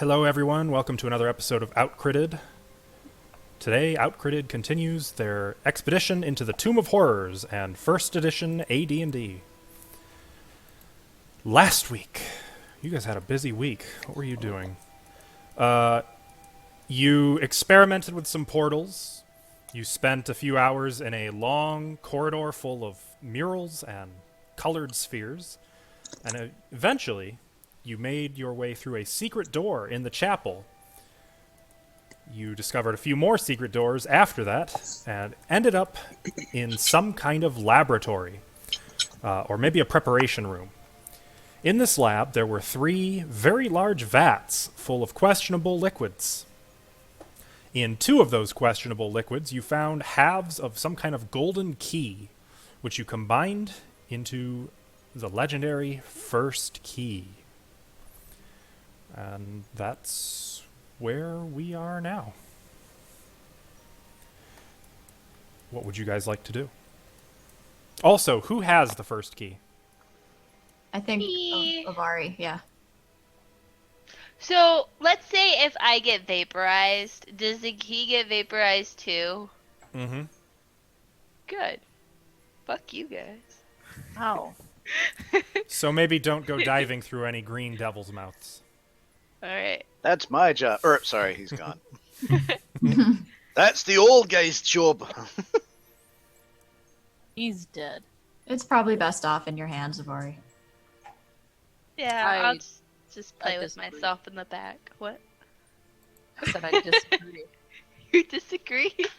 Hello, everyone. Welcome to another episode of Outcritted. Today, Outcritted continues their expedition into the Tomb of Horrors and First Edition AD&D. Last week, you guys had a busy week. What were you doing? You experimented with some portals. You spent a few hours in a long corridor full of murals and colored spheres. And eventually, you made your way through a secret door in the chapel. You discovered a few more secret doors after that, and ended up in some kind of laboratory, or maybe a preparation room. In this lab, there were 3 very large vats full of questionable liquids. In 2 of those questionable liquids, you found halves of some kind of golden key, which you combined into the legendary First Key. And that's where we are now. What would you guys like to do? Also, who has the first key? I think Me. Avari, yeah. So, let's say if I get vaporized, does the key get vaporized too? Mm-hmm. Good. Fuck you guys. Oh. So maybe don't go diving through any green devil's mouths. Alright. That's my job. Sorry, he's gone. That's the old guy's job. He's dead. It's probably best off in your hands, Avari. Yeah, I'll just I play with disagree. myself in the back. What? I said I disagree. You disagree? Yes,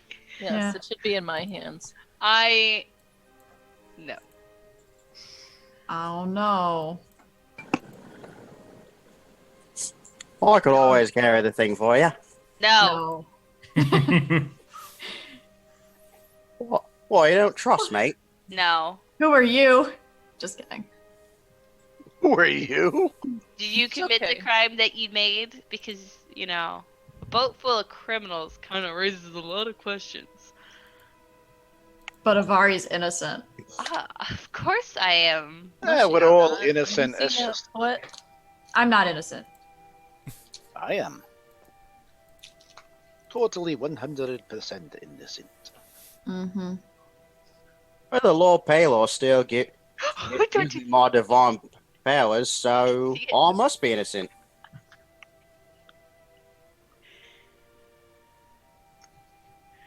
Yeah. it should be in my hands. No. Oh no. I could always carry the thing for you. No. What, you don't trust me? No. Who are you? Just kidding. Who are you? Did you It's commit okay. the crime that you made? Because, a boat full of criminals kind of raises a lot of questions. But Avari's innocent. Of course I am. Yeah, we're all innocent. You It's see just what? I'm not innocent. I am. Totally 100% innocent. Mm-hmm. But the Lord Palor still Don't gives me my divine powers, so I must be innocent.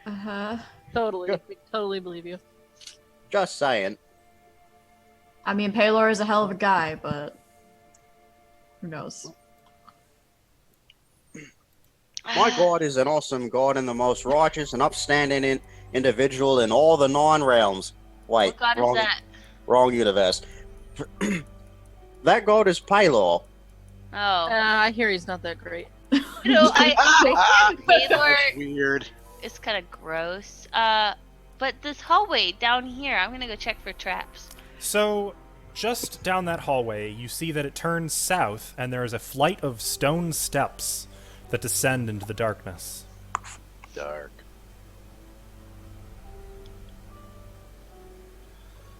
Uh-huh. Totally. Good. We totally believe you. Just saying. I mean, Palor is a hell of a guy, but who knows? My God is an awesome God and the most righteous and upstanding individual in all the 9 realms. Wait, What god wrong, is that? wrong universe. That God is Palor. Oh. I hear he's not that great. I think Taylor That's weird. is kind of gross. But this hallway down here, I'm gonna go check for traps. So, just down that hallway, you see that it turns south, and there is a flight of stone steps that descend into the darkness. Dark.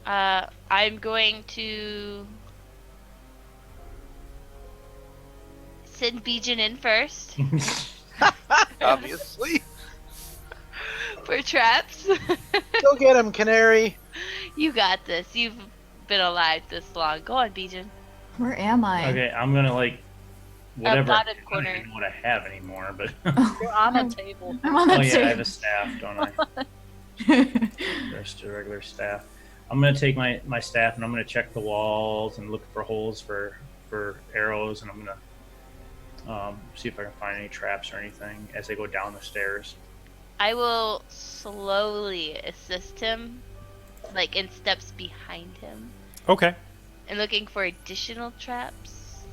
I'm going to send Bijan in first Obviously. for traps. Go get him, Canary. You got this. You've been alive this long. Go on, Bijan. Where am I? Okay, I'm gonna whatever. bottom I don't corner. even know what I have anymore, but You're on a table. I'm on oh that yeah, I have table. a staff, don't I? Just a regular staff. I'm gonna take my staff and I'm gonna check the walls and look for holes for arrows, and I'm gonna see if I can find any traps or anything as I go down the stairs. I will slowly assist him, like in steps behind him, Okay. and looking for additional traps.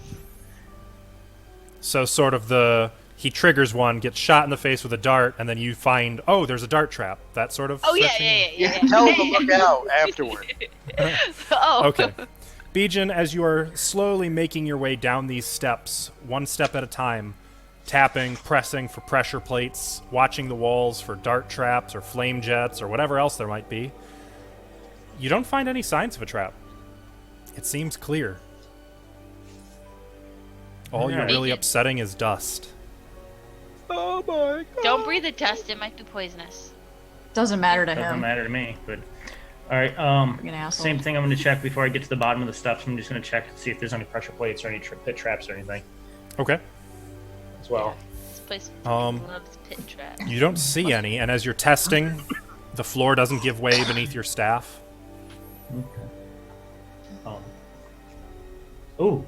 So sort of he triggers one, gets shot in the face with a dart, and then you find, oh, there's a dart trap. That sort of Oh yeah, searching? yeah. Tell him to look out afterward. Oh. Okay. Bijan, as you are slowly making your way down these steps, one step at a time, tapping, pressing for pressure plates, watching the walls for dart traps or flame jets or whatever else there might be, you don't find any signs of a trap. It seems clear. All you're Alright. really Bacon. upsetting is dust. Oh my god. Don't breathe the dust. It might be poisonous. Doesn't matter to Doesn't him. matter to me. But all right. Freaking asshole. Same thing. I'm going to check before I get to the bottom of the steps. I'm just going to check to see if there's any pressure plates or any pit traps or anything Okay. as well. This place Um, loves pit traps. You don't see any, and as you're testing, the floor doesn't give way beneath your staff. Oh,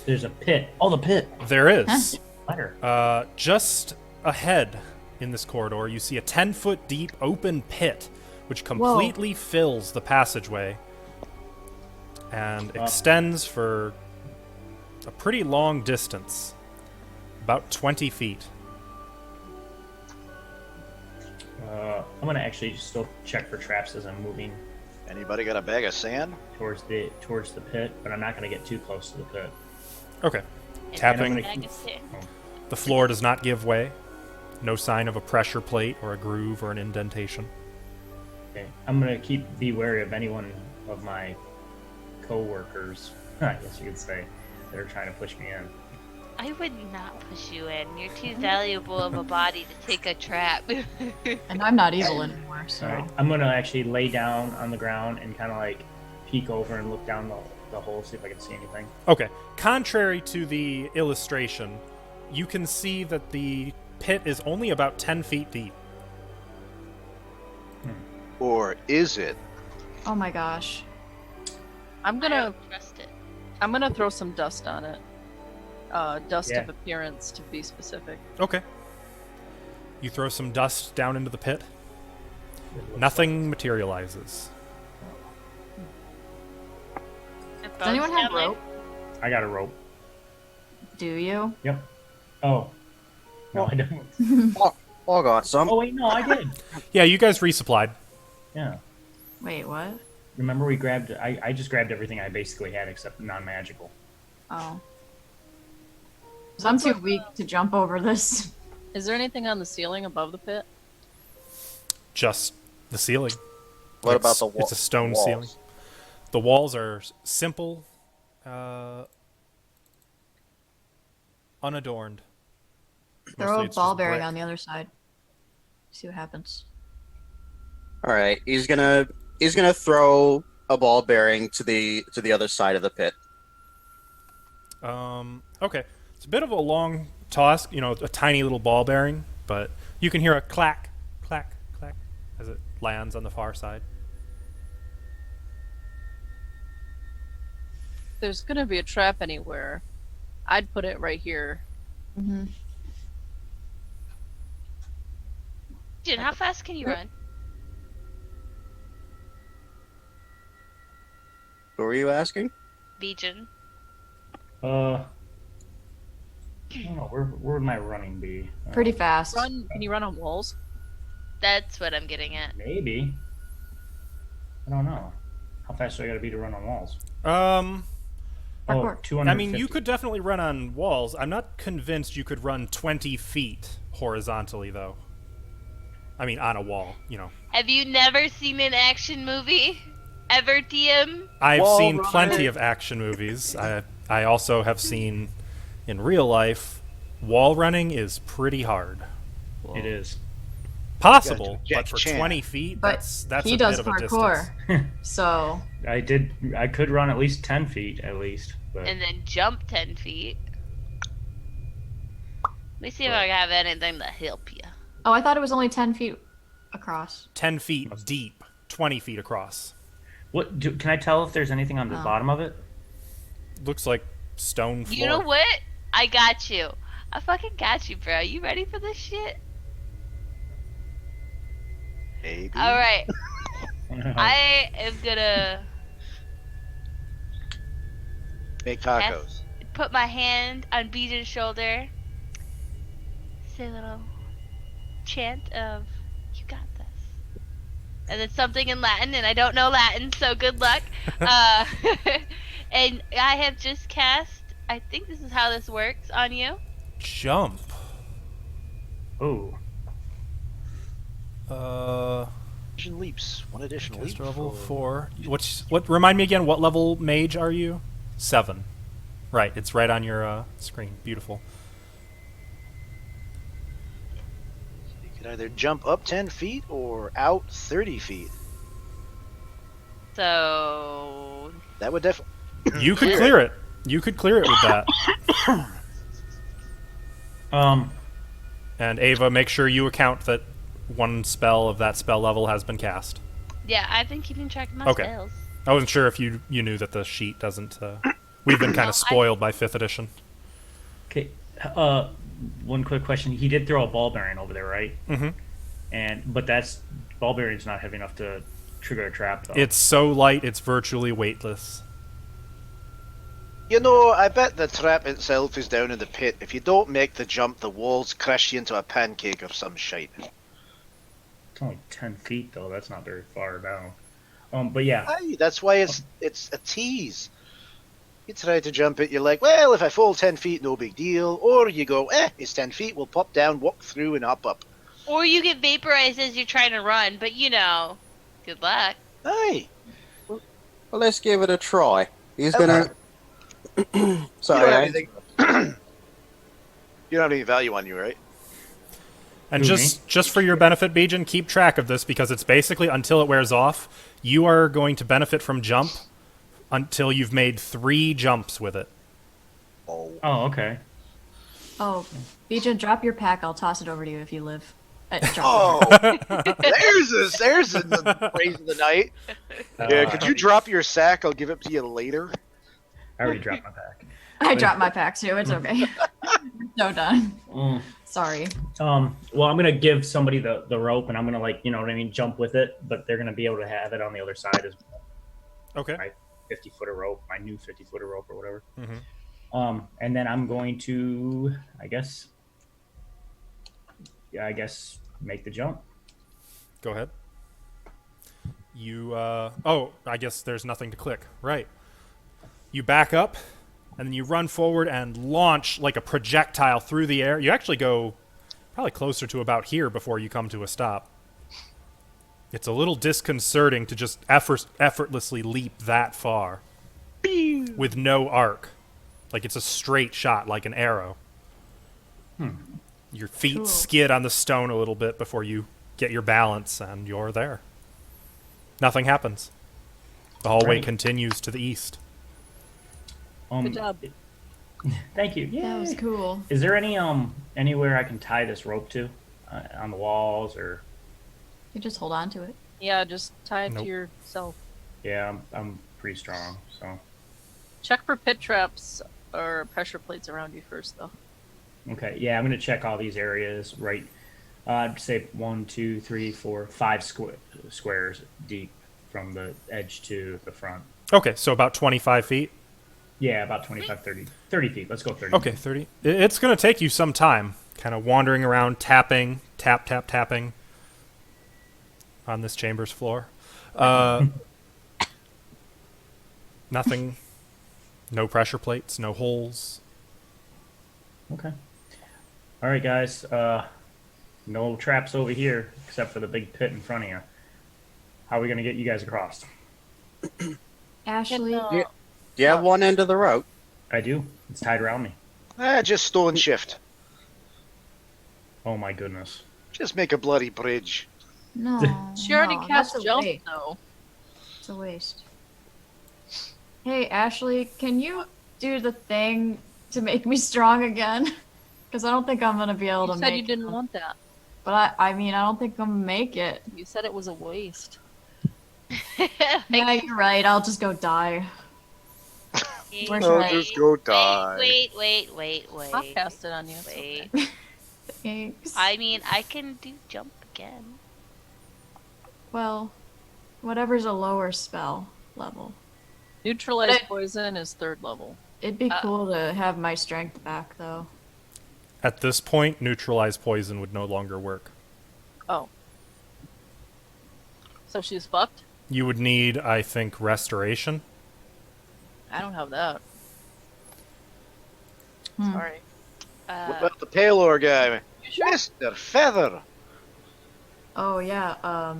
there's a pit. Oh, the pit. There is. Ladder. Just ahead in this corridor, you see a 10-foot deep open pit, which completely fills the passageway and extends for a pretty long distance, about 20 feet. I'm gonna actually still check for traps as I'm moving Anybody got a bag of sand? towards the pit, but I'm not gonna get too close to the pit. Okay. And Tapping. bag of sand. The floor does not give way. No sign of a pressure plate or a groove or an indentation. Okay, I'm gonna be wary of anyone of my co-workers, I guess you could say, that are trying to push me in. I would not push you in. You're too valuable of a body to take a trap. And I'm not evil anymore, so. All right, I'm gonna actually lay down on the ground and kind of like peek over and look down the hole, see if I can see anything. Okay. Contrary to the illustration, you can see that the pit is only about 10 feet deep. Or is it? Oh my gosh. I'm I gonna don't trust it. throw some dust on it. Dust Yeah. of appearance, to be specific. Okay. You throw some dust down into the pit. Nothing materializes. Does anyone have rope? I got a rope. Do you? Yep. Oh. No, I don't. I got some. Oh wait, no, I did. Yeah, you guys resupplied. Yeah. Wait, what? Remember we grabbed? I just grabbed everything I basically had except non-magical. Oh. 'Cause I'm too weak to jump over this. Is there anything on the ceiling above the pit? Just the ceiling. What It's- about the wall? It's a stone walls? ceiling. The walls are simple, unadorned. Throw Mostly a it's ball just bearing brick. on the other side. See what happens. All right, he's gonna throw a ball bearing to the other side of the pit. Okay. It's a bit of a long toss, a tiny little ball bearing, but you can hear a clack, clack, clack as it lands on the far side. If there's gonna be a trap anywhere, I'd put it right here. Mm-hmm. Jin, how fast can you run? Who are you asking? Bijin. I don't know. Where would my running be? Pretty fast. Can you run on walls? That's what I'm getting at. Maybe. I don't know. How fast do I gotta be to run on walls? Um, Oh, Parkour. 250. I mean, you could definitely run on walls. I'm not convinced you could run 20 feet horizontally, though. I mean, on a wall. Have you never seen an action movie? Ever, TM? I've Wall seen runner. plenty of action movies. I also have seen, in real life, wall running is pretty hard. It is. Possible, Jackie but for Chan. 20 feet, But that's he a does bit of a parkour. distance. So, I could run at least 10 feet, at least. But And then jump 10 feet. Let me see if I have anything to help you. oh, I thought it was only 10 feet across. 10 feet deep, 20 feet across. can I tell if there's anything on the Oh. bottom of it? Looks like stone floor. You know what? I got you. I fucking got you, bro. You ready for this shit? Maybe. Alright. I am gonna Make tacos. put my hand on Bijin's shoulder. Say a little chant of, you got this. And then something in Latin, and I don't know Latin, so good luck. And I have just cast, I think this is how this works on you. Jump. Oh. Vision leaps. One additional Cast leap. level 4. What? Remind me again, what level mage are you? 7. Right, it's right on your screen. Beautiful. You could either jump up 10 feet or out 30 feet. So That would definitely. You could clear it. You could clear it with that. And Ava, make sure you account that one spell of that spell level has been cast. yeah, I've been keeping track of my Okay. spells. I wasn't sure if you knew that the sheet doesn't. We've been kind of spoiled by 5th edition. Okay. One quick question. He did throw a ball bearing over there, right? Mm-hmm. But that's ball bearing's not heavy enough to trigger a trap, though. It's so light, it's virtually weightless. You know, I bet the trap itself is down in the pit. If you don't make the jump, the walls crash you into a pancake or some shite. It's only 10 feet, though. That's not very far down. But yeah. Aye, that's why it's a tease. You try to jump it, you're like, well, if I fall 10 feet, no big deal. Or you go, it's 10 feet, we'll pop down, walk through, and hop up. Or you get vaporized as you're trying to run, but good luck. Aye. Well, let's give it a try. He's gonna. Sorry, You don't have any value on you, right? And Who, just for your benefit, Bijan, keep track of this because it's basically until it wears off, you are going to benefit from jump until you've made 3 jumps with it. Oh. Oh, okay. Oh, Bijan, drop your pack. I'll toss it over to you if you live. Drop Oh, there's the phrase of the night. Yeah, could you drop your sack? I'll give it to you later. I already dropped my pack. I dropped my pack too. It's okay. So done. Mm. Sorry. Well, I'm gonna give somebody the rope, and I'm gonna jump with it, but they're gonna be able to have it on the other side as well. Okay. My 50-footer rope, my new 50-footer rope or whatever. Mm-hmm. And then I'm going to, I guess, make the jump. Go ahead. You, I guess there's nothing to click. Right. You back up, and then you run forward and launch like a projectile through the air. You actually go probably closer to about here before you come to a stop. It's a little disconcerting to just effortlessly leap that far with no arc. Like it's a straight shot, like an arrow. Your feet Cool. skid on the stone a little bit before you get your balance, and you're there. Nothing happens. The hallway Right. continues to the east. Good job. Thank you. That was Yay. cool. Is there any anywhere I can tie this rope to, on the walls or? You just hold on to it. Yeah, just tie it Nope. to yourself. Yeah, I'm pretty strong, so. Check for pit traps or pressure plates around you first, though. Okay, yeah, I'm gonna check all these areas. Right, I'd say 1, 2, 3, 4, 5 squares deep from the edge to the front. Okay, so about 25 feet. Yeah, about 25, 30 feet. Let's go 30. Okay, 30. It's going to take you some time, kind of wandering around, tapping on this chamber's floor. Nothing. No pressure plates, no holes. Okay. All right, guys. No traps over here except for the big pit in front of you. How are we gonna get you guys across? Ashley, Do you have one end of the rope? I do. It's tied around me. Just stone shift. Oh my goodness. Just make a bloody bridge. no. She already no, cast that's a jump, waste. though. It's a waste. Hey, Ashley, can you do the thing to make me strong again? Because I don't think I'm gonna be able You to said make you didn't it. want that. But I mean, I don't think I'm gonna make it. You said it was a waste. Yeah, you're right. I'll just go die. Where's Oh, my- just go die. Wait. I'll cast it on you. It's Wait. okay. Thanks. I mean, I can do jump again. Well, whatever's a lower spell level. Neutralize But poison is 3rd level. It'd be cool to have my strength back, though. At this point, neutralize poison would no longer work. Oh. So she's fucked? You would need, I think, restoration. I don't have that. Sorry. What about the Palor guy? You sure? Mr. Feather. Oh yeah.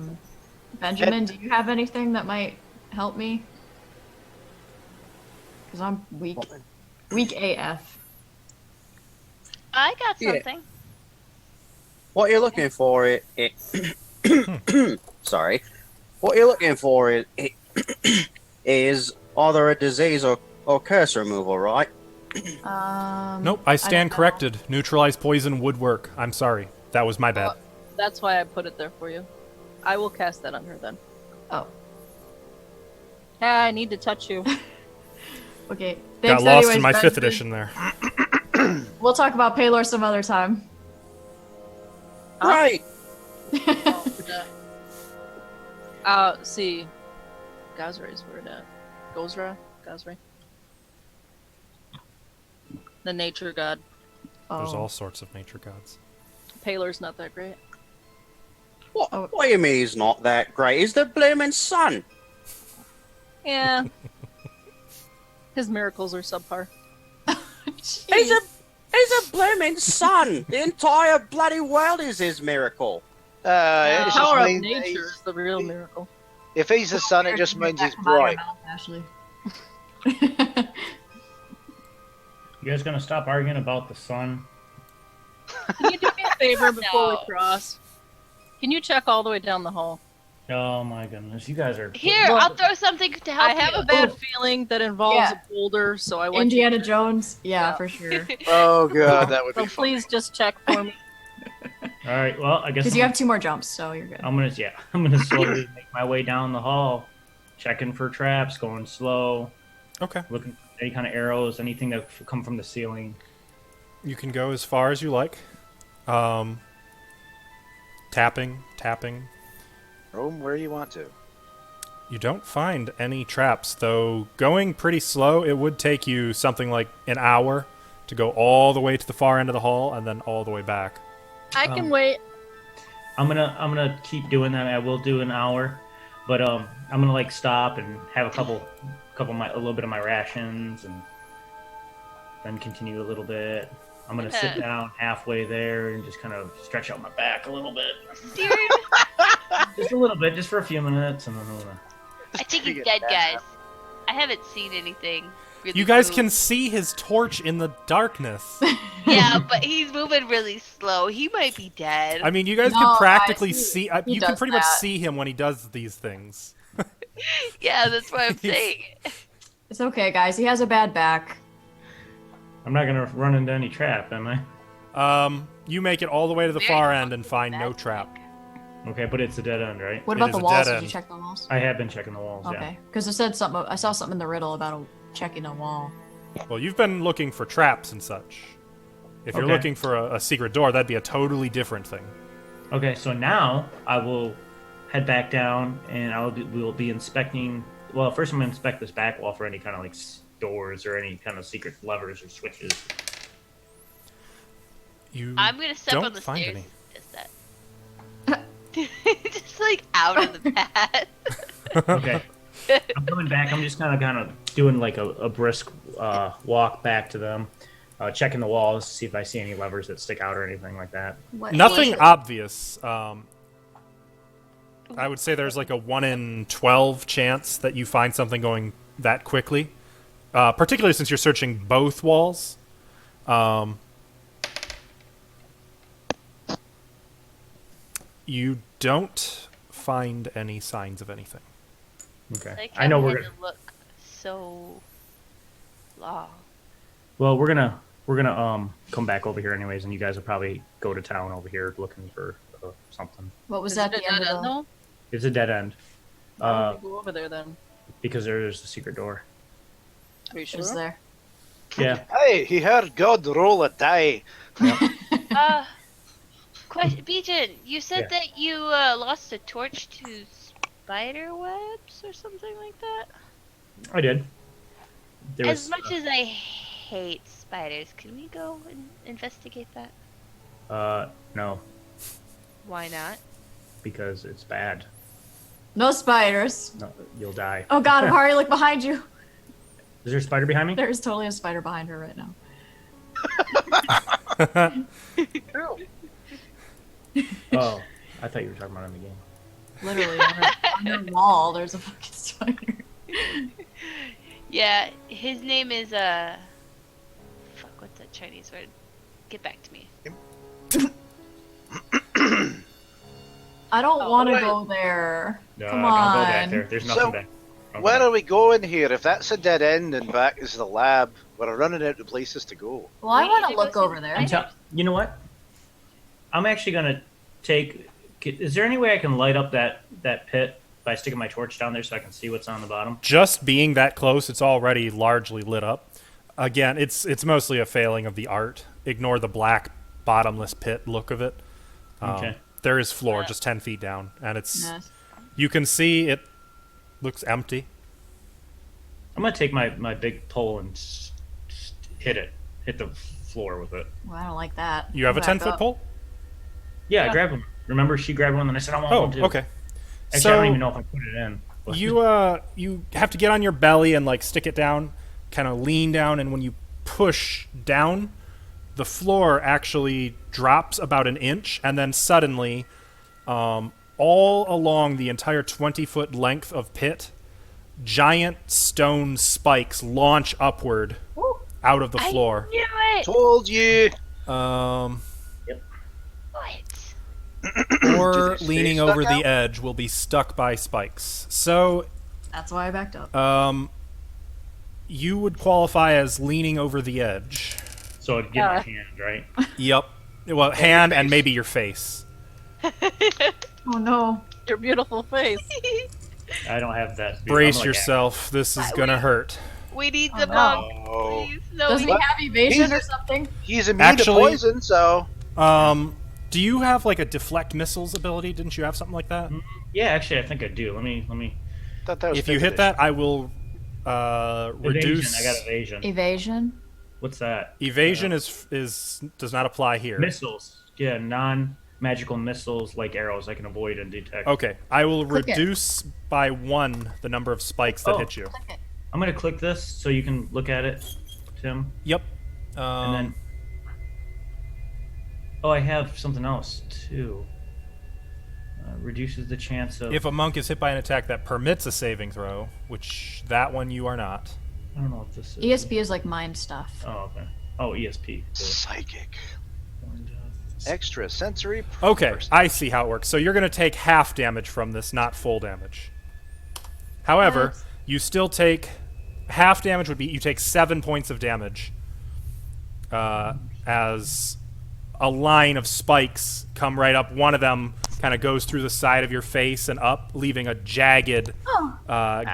Benjamin, do you have anything that might help me? Because I'm weak. Weak AF. I got Yeah. something. What you're looking for sorry. What you're looking for is either a disease or curse removal, right? Nope, I don't stand know. corrected. Neutralize poison would work. I'm sorry. That was my bad. That's why I put it there for you. I will cast that on her then. Oh, Yeah, I need to touch you. okay. Got Thanks lost anyways, in my 5th Benji. edition there. We'll talk about Paylor some other time. Right. See. Gazra's where it at? Gazra? The nature god. There's Oh. all sorts of nature gods. Paylor's not that great. What? Oh. What do you mean he's not that great? He's the blooming sun. Yeah. His miracles are subpar. He's a blooming sun. The entire bloody world is his miracle. The It just power of means nature is the real miracle. if he's the sun, it just means he's Come out of your bright. mouth, Ashley. You guys gonna stop arguing about the sun? Can you do me a favor before No. we cross? Can you check all the way down the hall? Oh my goodness, you guys are. Here, Well, I'll throw something to help I have you. a bad feeling that involves Yeah. a boulder, so I want Indiana you Jones? Yeah, Yeah. for sure. Oh god, that would So be funny. please just check for me. All right, well, I guess Because you have 2 more jumps, so you're good. I'm gonna slowly make my way down the hall, checking for traps, going slow, Okay. looking for any kind of arrows, anything that come from the ceiling. You can go as far as you like. Tapping. Roam where you want to. You don't find any traps, though going pretty slow, it would take you something like an hour to go all the way to the far end of the hall and then all the way back. I can wait. I'm gonna keep doing that. I will do an hour, but I'm gonna like stop and have a little bit of my rations and then continue a little bit. I'm gonna sit down halfway there and just kind of stretch out my back a little bit, Serious? just a little bit, just for a few minutes, and then I'm gonna. I think he's Take a dead, nap. guys. I haven't seen anything. Really You guys move. can see his torch in the darkness. Yeah, but he's moving really slow. He might be dead. I mean, you guys No, can practically guys, see. he You can does pretty much that. see him when he does these things. Yeah, that's what I'm saying. It's okay, guys. He has a bad back. I'm not gonna run into any trap, am I? You make it all the way to the Very far end and comfortable find no back. trap. Okay, but it's a dead end, right? What It about is the a walls? dead Did you end. check the walls? I have been checking the walls. Okay. Because it said something. I saw something in the riddle about checking a wall. Well, you've been looking for traps and such. If you're Okay. looking for a secret door, that'd be a totally different thing. Yeah. Okay, so now I will head back down, and we'll be inspecting. Well, first I'm gonna inspect this back wall for any kind of like doors or any kind of secret levers or switches. You I'm gonna step don't on the find stairs. any. Just that. Just like out on the path. Okay. I'm coming back. I'm just kind of doing like a brisk walk back to them, checking the walls to see if I see any levers that stick out or anything like that. What? Nothing obvious. I would say there's like a 1 in 12 chance that you find something going that quickly, particularly since you're searching both walls. You don't find any signs of anything. Okay. Like I know how we we're had gonna. to look so long. Well, we're gonna come back over here anyways, and you guys will probably go to town over here looking for something. What was Is that? it The end a dead of the. end, It's a dead end. though? Why don't we go over there then? Because there's a secret door. Are you sure? Was there? Yeah. Hey, he heard God roll a die. Question, Bijan, you said Yeah. that you lost a torch to spider webs or something like that. I did. There As was, much as I hate spiders, can we go and investigate that? no, Why not? because it's bad. No spiders. No, you'll die. Oh God, Hari, look behind you. Is there a spider behind me? There is totally a spider behind her right now. True. Oh, I thought you were talking about in the game. Literally on her wall, there's a fucking spider. Yeah, his name is Chinese word. Get back to me. I don't Oh, want to right. go there. No, Come don't go on. back there. There's nothing So, back. Don't go Where back. are we going here? If that's a dead end and back is the lab, we're running out of places to go. Well, I We want need to to go look see over the there. spider. You know what? I'm actually gonna take. Is there any way I can light up that pit by sticking my torch down there so I can see what's on the bottom? Just being that close, it's already largely lit up. Again, it's mostly a failing of the art. Ignore the black, bottomless pit look of it. Okay. There is floor just 10 feet down, and it's Yes. you can see it looks empty. I'm gonna take my big pole and hit the floor with it. Well, I don't like that. You have a Back 10-foot up. pole? Yeah, I grabbed one. Remember, she grabbed one, and I said I want Oh, one too. okay. Actually, So I don't even know if I put it in. but- you have to get on your belly and like stick it down, kind of lean down, and when you push down, the floor actually drops about an inch, and then suddenly, all along the entire 20-foot length of pit, giant stone spikes launch upward Woo. out of the floor. I knew it. Told you. What? Or Did they stay leaning stuck over the out? edge will be stuck by spikes. So That's why I backed up. you would qualify as leaning over the edge. So I'd get my hand, right? Yep. Well, hand and maybe your face. Oh no. Your beautiful face. I don't have that. Brace I'm like, yourself. This is gonna hurt. We need Oh, the no. monk. Oh. Please. No, Doesn't we he have evasion He's- or something? He's immune Actually- to poison, so. Do you have like a deflect missiles ability? Didn't you have something like that? Yeah, actually, I think I do. Let me. Thought that was If you fifth hit that, I will reduce. Evasion. I got evasion. Evasion? What's that? Evasion is does not apply here. Missiles. Yeah, non-magical missiles like arrows I can avoid and detect. Okay, I will Click it. reduce by 1 the number of spikes that Oh. hit you. Click it. I'm gonna click this so you can look at it, Tim. Yep. And then. Oh, I have something else too. Reduces the chance of. If a monk is hit by an attack that permits a saving throw, which that one you are not. I don't know what this is. ESP is like mind stuff. Oh, okay. Oh, ESP. Psychic. Extra sensory. Okay, person. I see how it works. So you're going to take half damage from this, not full damage. However, What? you still take half damage would be you take 7 points of damage as a line of spikes come right up. One of them kind of goes through the side of your face and up, leaving a jagged Oh.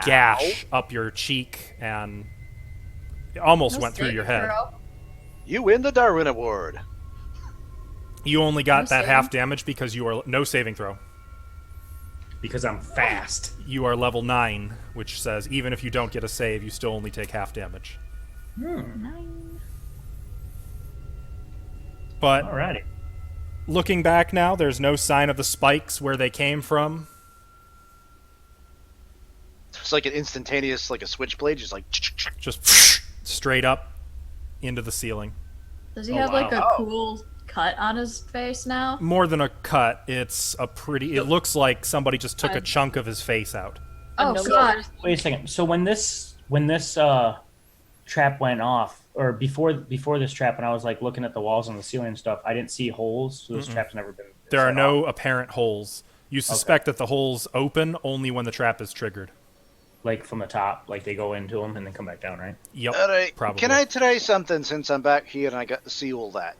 gash up your cheek, and it almost went through your head. You win the Darwin Award. You only got No that half saving? damage because you are no saving throw. Because I'm fast. You are level 9, which says even if you don't get a save, you still only take half damage. But Alrighty. looking back now, there's no sign of the spikes where they came from. It's like an instantaneous, like a switchblade, just like. Just straight up into the ceiling. Does he Oh, have like a wow. cool cut on his face now? More than a cut, it's a pretty. It looks like somebody just took a I- chunk of his face out. Oh No god. worries. Wait a second. So when this trap went off, or before this trap, when I was like looking at the walls and the ceiling and stuff, I didn't see holes. So this trap's never been. There are set no off. apparent holes. You suspect that the holes open only when the trap is triggered. Like from the top, like they go into them and then come back down, right? Yep. All right. Probably. Can I try something since I'm back here and I got to see all that?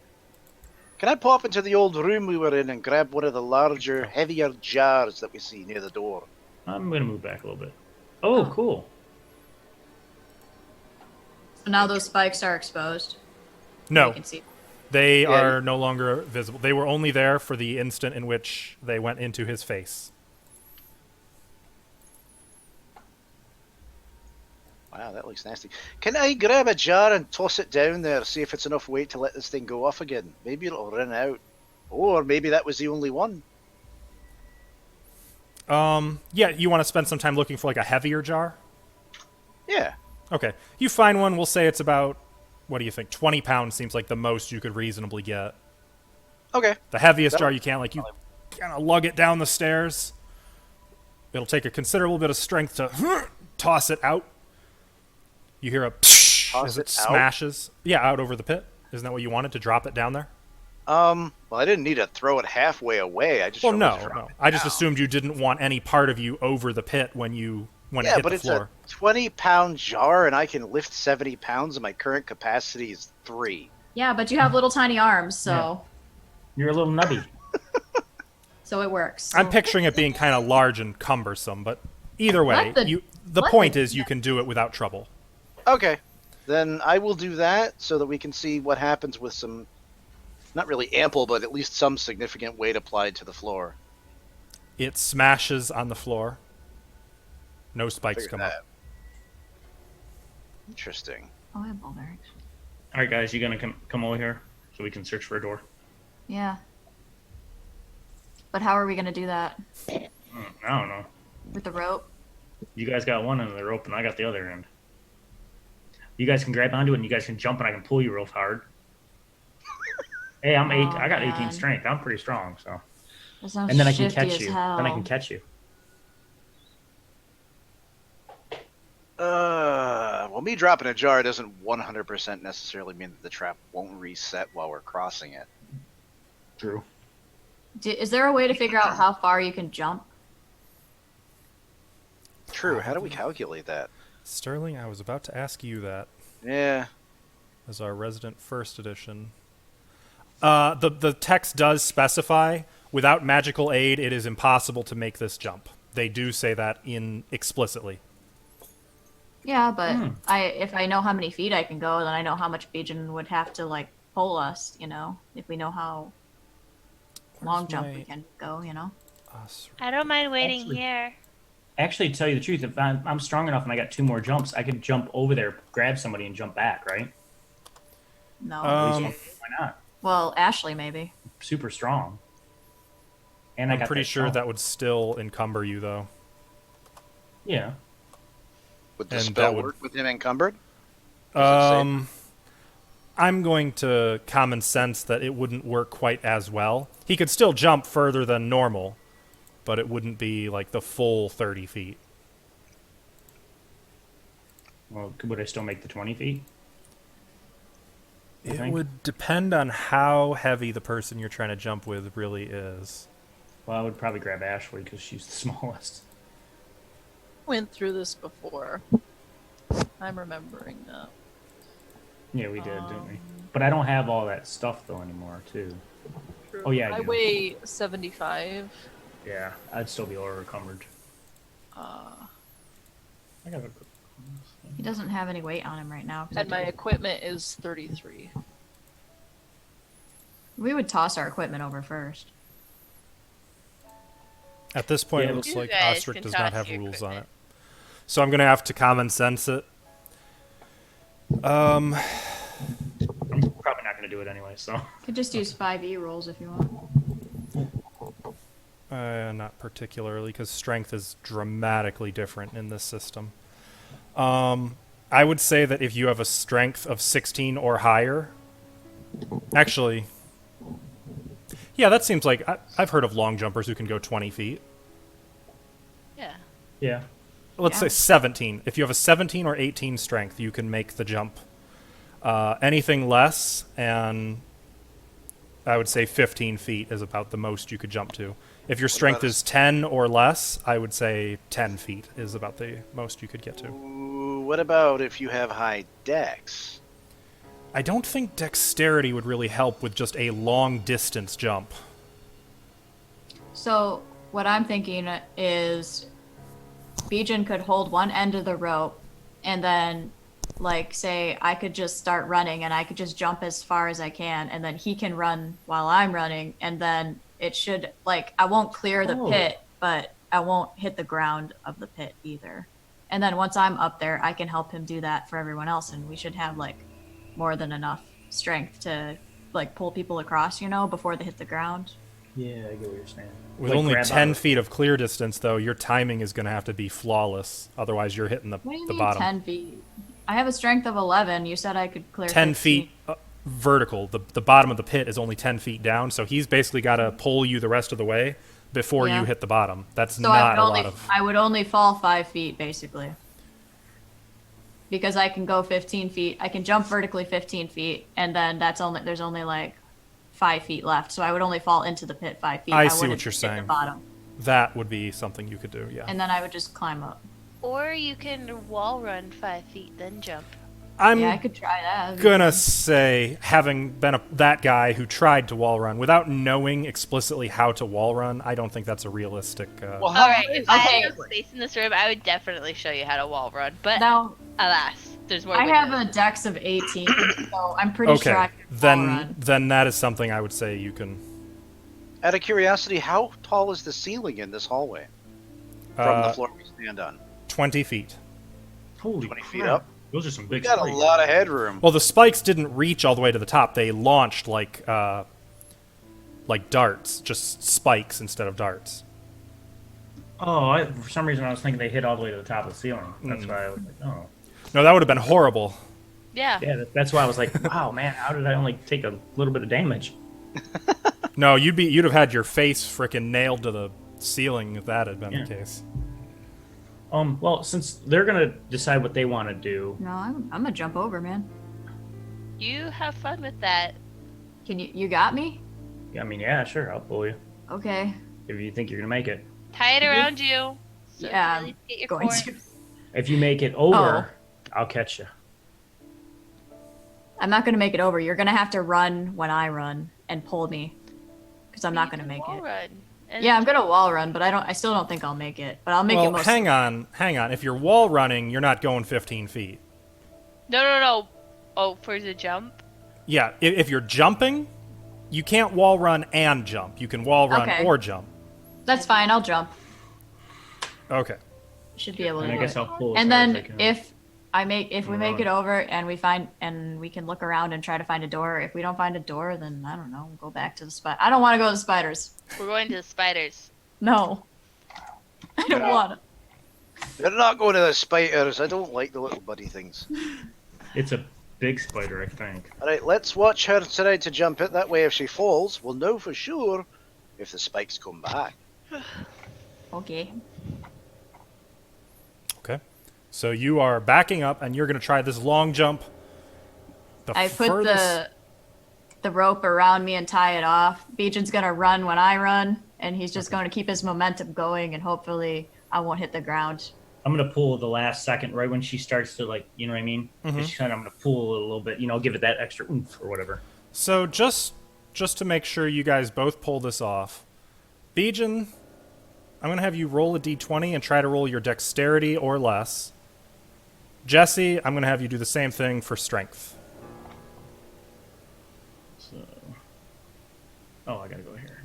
Can I pop into the old room we were in and grab one of the larger, heavier jars that we see near the door? I'm gonna move back a little bit. Oh, cool. So now those spikes are exposed. No, You can see. they Yeah. are no longer visible. They were only there for the instant in which they went into his face. Wow, that looks nasty. Can I grab a jar and toss it down there, see if it's enough weight to let this thing go off again? Maybe it'll run out. Or maybe that was the only one. Yeah, you want to spend some time looking for like a heavier jar? Yeah. Okay. You find one, we'll say it's about, what do you think? 20 pounds seems like the most you could reasonably get. Okay. The heaviest That jar would- you can't, like, you kind of lug it down the stairs. It'll take a considerable bit of strength to toss it out. You hear a psh Toss as it it out? smashes. Yeah, out over the pit. Isn't that what you wanted, to drop it down there? Well, I didn't need to throw it halfway away. I just Well, wanted no, to drop no. it I just down. assumed you didn't want any part of you over the pit when it Yeah, hit but the it's floor. a 20-pound jar, and I can lift 70 pounds, and my current capacity is 3. Yeah, but you have little tiny arms, so You're a little nubby. so it works. I'm picturing it being kind of large and cumbersome, but either way, Let the- the let point the- is you can do it without trouble. Okay, then I will do that so that we can see what happens with some, not really ample, but at least some significant weight applied to the floor. It smashes on the floor. No spikes Figure come that. up. Interesting. Oh, I have ball bearings. All right, guys, you gonna come over here so we can search for a door? Yeah. But how are we gonna do that? I don't know. With the rope? You guys got one end of the rope, and I got the other end. You guys can grab onto it, and you guys can jump, and I can pull you real hard. Hey, I'm 8. Oh, I got 18 man. strength. I'm pretty strong, so. That sounds And then I can shifty catch as you. hell. Then I can catch you. Well, me dropping a jar doesn't 100% necessarily mean that the trap won't reset while we're crossing it. True. Is there a way to figure out how far you can jump? True. How do we calculate that? Sterling, I was about to ask you that Yeah. as our resident first edition. The text does specify, without magical aid, it is impossible to make this jump. They do say that explicitly. Yeah, but if I know how many feet I can go, then I know how much Bijan would have to like pull us, if we know how long jump we can go, I don't mind waiting Actually- here. Actually, to tell you the truth, if I'm strong enough and I got 2 more jumps, I could jump over there, grab somebody, and jump back, right? No. Um, Why not? Well, Ashley maybe. Super strong. And I I'm got pretty that sure jump. that would still encumber you, though. Yeah. Would the And spell that would- work with him encumbered? Does it say? I'm going to common sense that it wouldn't work quite as well. He could still jump further than normal, but it wouldn't be like the full 30 feet. Well, would I still make the 20 feet? You It think? would depend on how heavy the person you're trying to jump with really is. Well, I would probably grab Ashley because she's the smallest. Went through this before. I'm remembering now. Yeah, we did, didn't we? But I don't have all that stuff though anymore, too. True. Oh, yeah, I you do. weigh 75. Yeah, I'd still be over encumbered. Uh, I got a... He doesn't have any weight on him right now. 'cause and I my did- equipment is 33. We would toss our equipment over first. At this point, Yeah, it looks You like guys Ostrich can does not toss have your rules on it. equipment. So I'm going to have to common sense it. I'm probably not going to do it anyway, so... Could just use 5e rolls if you want. Not particularly, because strength is dramatically different in this system. I would say that if you have a strength of 16 or higher, actually, yeah, that seems like I've heard of long jumpers who can go 20 feet. Yeah. Yeah. Let's say 17. If you have a 17 or 18 strength, you can make the jump. Anything less, and I would say 15 feet is about the most you could jump to. If your strength about is 10 or less, I would say 10 feet is about the most you could get to. Ooh, what about if you have high dex? I don't think dexterity would really help with just a long distance jump. So what I'm thinking is Bijan could hold one end of the rope and then like say I could just start running and I could just jump as far as I can and then he can run while I'm running and then it should like I won't clear the pit but I won't hit the ground of the pit either. And then once I'm up there I can help him do that for everyone else and we should have like more than enough strength to like pull people across, you know, before they hit the ground. Yeah, I get what you're saying. With Like, only grab 10 out- feet of clear distance, though, your timing is going to have to be flawless. Otherwise, you're hitting the What do you the mean bottom. 10 feet? I have a strength of 11. You said I could clear 10 15. feet vertical. The bottom of the pit is only 10 feet down, so he's basically got to pull you the rest of the way before Yeah. you hit the bottom. That's So I not would a only lot of... I would only fall 5 feet basically. because I can go 15 feet. I can jump vertically 15 feet, and then there's only like 5 feet left. So I would only fall into the pit 5 feet. I see wouldn't what you're hit saying. The bottom, That would be something you could do, yeah. and then I would just climb up. Or you can wall run 5 feet, then jump. I'm Yeah, I could try that. That'd be gonna fun. say, having been that guy who tried to wall run without knowing explicitly how to wall run, I don't think that's a realistic. Well, All right, if I Okay. had no space in this room, I would definitely show you how to wall run. But Now, alas, there's more. I have windows. a dex of 18, so I'm pretty Okay, sure I can wall run. then that is something I would say you can. Out of curiosity, how tall is the ceiling in this hallway from the Uh, floor we stand on? 20 feet. Holy 20 crap. feet up. Those are some We big got a spikes. lot of headroom. Well, the spikes didn't reach all the way to the top. They launched like darts, just spikes instead of darts. Oh, for some reason I was thinking they hit all the way to the top of the ceiling. That's why I was like, oh. No, that would have been horrible. Yeah. Yeah, that's why I was like, wow, man, how did I only take a little bit of damage? No, you'd have had your face frickin' nailed to the ceiling if that had been Yeah. the case. Well, since they're gonna decide what they want to do, No, I'm gonna jump over, man. You have fun with that. Can you got me? I mean, yeah, sure, I'll pull you Okay. if you think you're gonna make it. Tie it around you. So Yeah, at least get your Going core. to. If you make it over, I'll catch you. I'm not gonna make it over. You're gonna have to run when I run and pull me, because I'm not gonna make Wall it. run. And Yeah, I'm gonna wall run, but I still don't think I'll make it. But I'll make it Well, most. hang on. If you're wall running, you're not going 15 feet. No. Oh, for the jump. Yeah, if you're jumping, you can't wall run and jump. You can wall run Okay. or jump. That's fine. I'll jump. Okay. Should be able to And I do guess it. I'll pull. as And hard as I then can. if we make it over and we can look around and try to find a door. If we don't find a door, then I don't know. We'll go back to the spot. I don't want to go to the spiders. We're going to the spiders. No. I don't Yeah. want to. They're not going to the spiders. I don't like the little buddy things. It's a big spider, I think. Alright, let's watch her try to jump it. That way, if she falls, we'll know for sure if the spikes come back. Okay. Okay. So you are backing up, and you're going to try this long jump. I put furthest- the rope around me and tie it off. Bijan's gonna run when I run, and he's just going to keep his momentum going, and hopefully I won't hit the ground. I'm gonna pull the last second, right when she starts to, like, you know what I mean? Just kind of, I'm gonna pull it a little bit, give it that extra oomph or whatever. So just to make sure you guys both pull this off, Bijan, I'm going to have you roll a d20 and try to roll your dexterity or less. Jesse, I'm going to have you do the same thing for strength. So, oh, I gotta go here.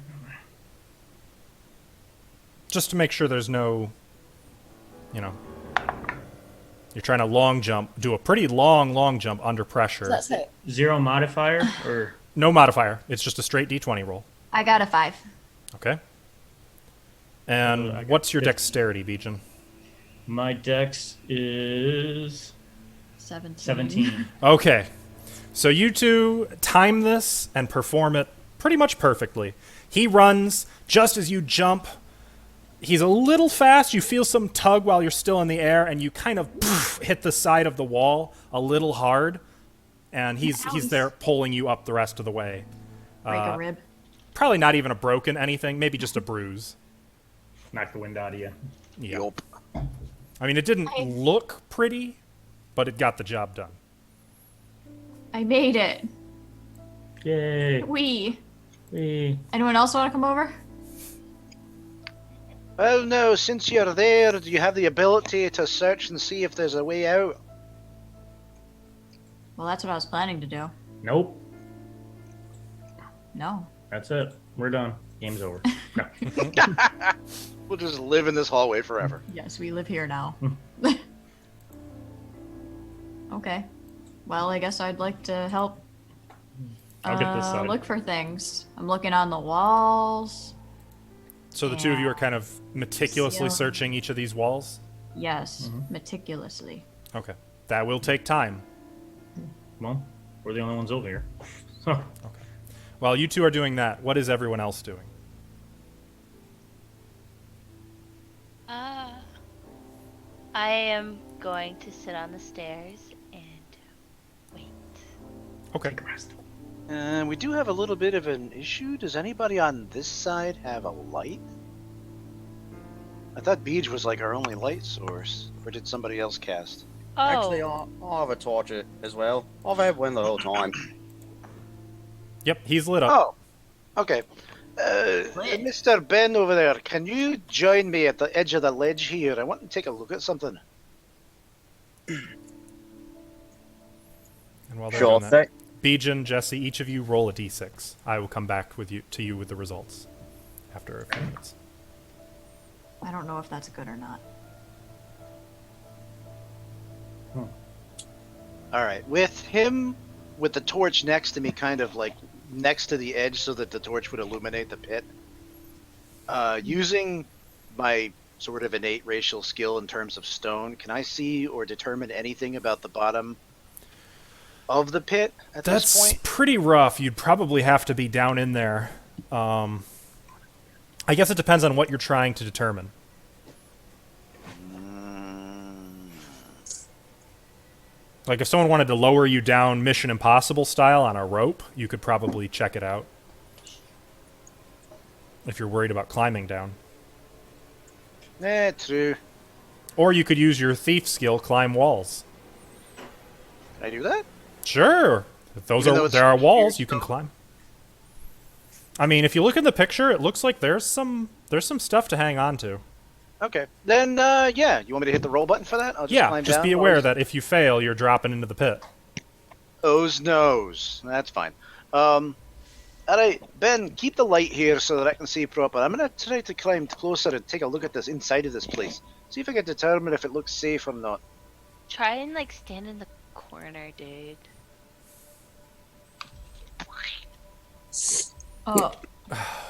Just to make sure there's no, you're trying to long jump, do a pretty long jump under pressure. That's it. Zero modifier or No modifier. It's just a straight d20 roll. I got a 5. Okay. I And got what's your 50. dexterity, Bijan? my dex is 17. 17. Okay. So you two time this and perform it pretty much perfectly. He runs just as you jump. He's a little fast. You feel some tug while you're still in the air, and you kind of hit the side of the wall a little hard. And he's there pulling you up the rest of the way. Break a rib. Probably not even a broken anything, maybe just a bruise. Knock the wind out of you. Yeah. Yup. I mean, it didn't look pretty, but it got the job done. I made it. Yay. We. Whee. Anyone else want to come over? Well, no, since you're there, do you have the ability to search and see if there's a way out? Well, that's what I was planning to do. Nope. No. That's it. We're done. Game's over. No. We'll just live in this hallway forever. Yes, we live here now. Okay. Well, I guess I'd like to help I'll get this side. look for things. I'm looking on the walls. So the two of you Yeah. are kind of meticulously Yeah. searching each of these walls? Yes, meticulously. Okay. That will take time. Well, we're the only ones over here. While you two are doing that, what is everyone else doing? I am going to sit on the stairs and wait. Okay. We do have a little bit of an issue. Does anybody on this side have a light? I thought Beej was like our only light source. Or did somebody else cast? Oh, Actually, I'll have a torch as well. I've had one the whole time. Yep, he's lit up. Oh, okay. Mr. Ben over there, can you join me at the edge of the ledge here? I want to take a look at something. And while they're Sure doing that, thing. Bijan, Jesse, each of you roll a d6. I will come back with you with the results after a few minutes. I don't know if that's good or not. Alright, with him, with the torch next to me, kind of like next to the edge so that the torch would illuminate the pit, using my sort of innate racial skill in terms of stone, can I see or determine anything about the bottom of the pit at this That's point? pretty rough. You'd probably have to be down in there. I guess it depends on what you're trying to determine. Like, if someone wanted to lower you down Mission Impossible style on a rope, you could probably check it out. If you're worried about climbing down. True. Or you could use your thief skill, climb walls. Can I do that? Sure. If Even though it's there are weird walls, you can stuff. climb. I mean, if you look in the picture, it looks like there's some stuff to hang on to. Okay. Then, yeah. You want me to hit the roll button for that? I'll just climb Just down be aware that if you fail, you're dropping into the pit. O's nose. That's fine. Alright, Ben, keep the light here so that I can see proper. I'm going to try to climb closer and take a look at this inside of this place. See if I can determine if it looks safe or not. try and like stand in the corner, dude. Oh,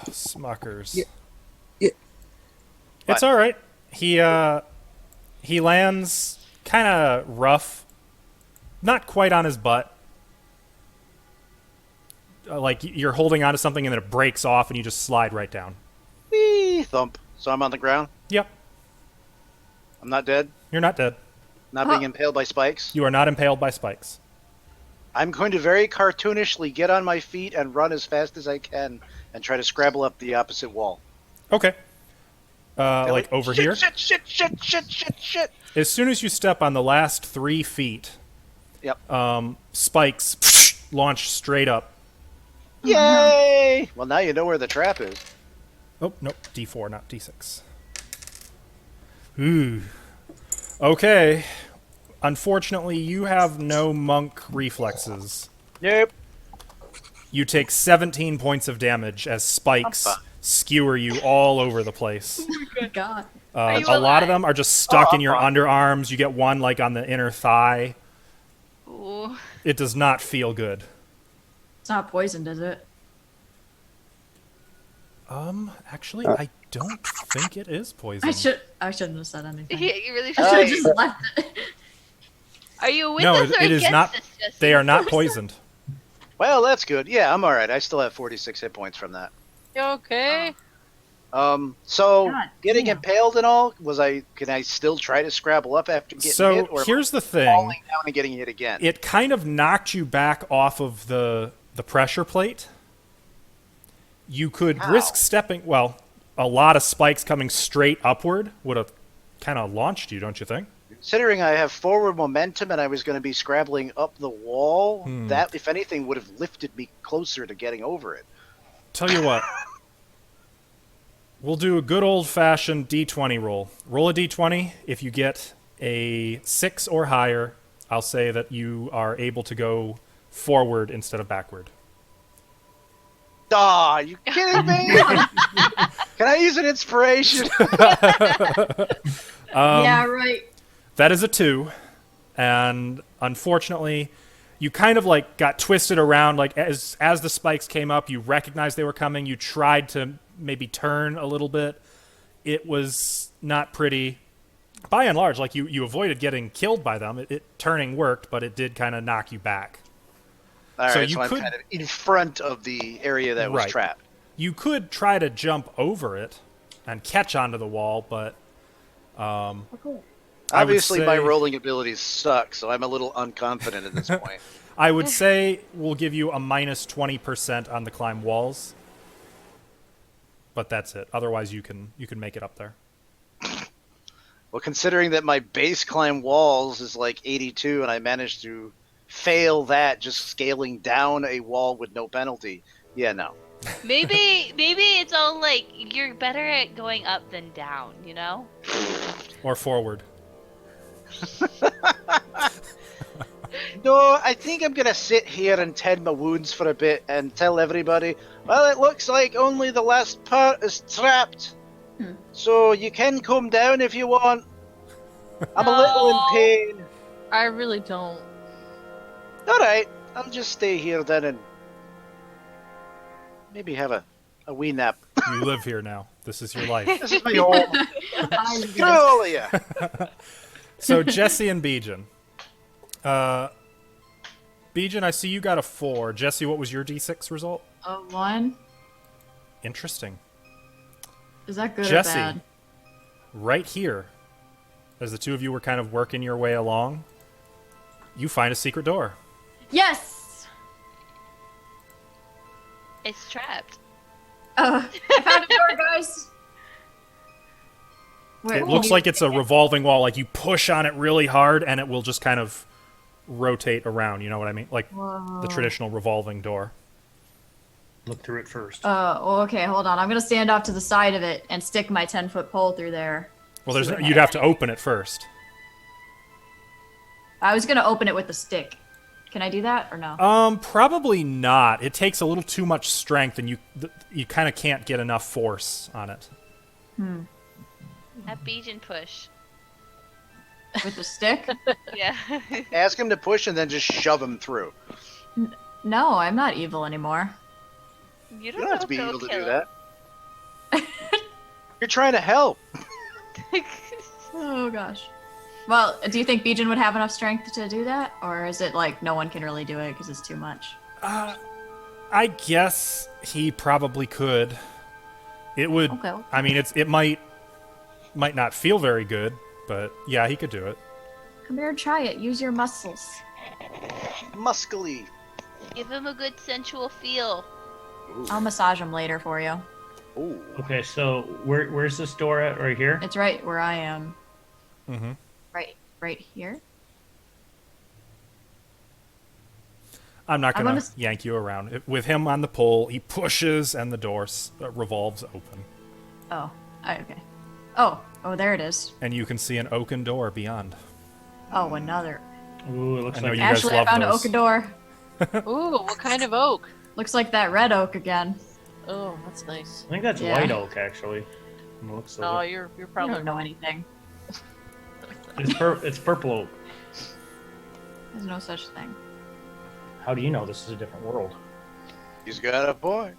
Smuckers. Yeah. It's all right. He lands kind of rough, not quite on his butt. Like you're holding onto something and then it breaks off and you just slide right down. Whee! Thump. So I'm on the ground. Yep, I'm not dead. you're not dead. Not being impaled by spikes. You are not impaled by spikes. I'm going to very cartoonishly get on my feet and run as fast as I can and try to scrabble up the opposite wall. Okay. Like over shit, here. Shit. As soon as you step on the last 3 feet, Yep. spikes launch straight up. Yay! Well, now you know where the trap is. Oh, nope. D4, not D6. Ooh. Okay. Unfortunately, you have no monk reflexes. Yep. You take 17 points of damage as spikes skewer you all over the place. good God. Are you A lot of alive? them are just stuck in your fine. underarms. You get one like on the inner thigh. Ooh. It does not feel good. It's not poisoned, is it? Actually, I don't think it is poison. I shouldn't have said anything. Yeah, you really I should. should have just left it. Are you with No, us or it is against not. us, Jesse? They are not poisoned. Well, that's good. Yeah, I'm alright. I still have 46 hit points from that. You okay? So God getting damn. impaled and all, can I still try to scrabble up after getting hit? So Or here's the am I thing. falling down and getting hit again? It kind of knocked you back off of the pressure plate. You could How? risk stepping. Well, a lot of spikes coming straight upward would have kind of launched you, don't you think? Considering I have forward momentum and I was going to be scrabbling up the wall, that, if anything, would have lifted me closer to getting over it. Tell you what. We'll do a good old-fashioned D20 roll. Roll a D20. If you get a 6 or higher, I'll say that you are able to go forward instead of backward. Are you kidding me? Can I use an inspiration? Yeah, right. That is a 2, and unfortunately, you kind of like got twisted around. Like as the spikes came up, you recognized they were coming. You tried to maybe turn a little bit. It was not pretty. By and large, like you avoided getting killed by them. Turning worked, but it did kind of knock you back. All right, So so, you I'm could- kind of in front of the area that was Right. trapped. You could try to jump over it and catch onto the wall, but I would Obviously, my say- rolling abilities suck, so I'm a little unconfident at this point. I would say we'll give you a minus 20% on the climb walls. But that's it. Otherwise, you can make it up there. Well, considering that my base climb walls is like 82, and I managed to fail that just scaling down a wall with no penalty, yeah, no. Maybe it's all like you're better at going up than down, you know? Or forward. No, I think I'm gonna sit here and tend my wounds for a bit and tell everybody, well, it looks like only the last part is trapped. So you can come down if you want. I'm a little in pain. I really don't. Alright, I'll just stay here then and maybe have a wee nap. You live here now. This is your life. This is my home. Screw all of you. So Jesse and Bijan. Bijan, I see you got a 4. Jesse, what was your D6 result? A 1? Interesting. Is that good Jesse, or bad? right here, as the two of you were kind of working your way along, you find a secret door. Yes! It's trapped. I found a door, guys! Wait, It looks like it's a revolving wall. Like you push on it really hard, and it will just kind of rotate around. You know what I mean? Like the traditional revolving door. Look through it first. well, okay, hold on. I'm gonna stand off to the side of it and stick my 10-foot pole through there. Well, you'd have to open it first. I was gonna open it with the stick. Can I do that or no? Probably not. It takes a little too much strength, and you kind of can't get enough force on it. That Bijan push. With the stick? Yeah. Ask him to push and then just shove him through. No, I'm not evil anymore. You You don't, don't have to know be if able to they'll do kill that. You're trying to help. him. Oh gosh. Well, do you think Bijan would have enough strength to do that, or is it like no one can really do it because it's too much? I guess he probably could. It would. Okay. I mean, it might not feel very good, but yeah, he could do it. Come here and try it. Use your muscles. Muscly. Give him a good sensual feel. I'll massage him later for you. Ooh. Okay, so where's this door at? Right here? It's right where I am. Mm-hmm. Right here. I'm not I'm gonna gonna yank you around. With him on the pole, he pushes and the door revolves open, Oh, okay. Oh, there it is. and you can see an oaken door beyond. Oh, another. Ooh, it looks I know like you guys Ashley, I love found an those. oaken door. Ooh, what kind of oak? Looks like that red oak again. Oh, that's nice. I think that's Yeah. white oak actually. From the looks of No, it. you're I probably don't know wrong. anything. It's purple oak. There's no such thing. How do you know this is a different world? He's got a point.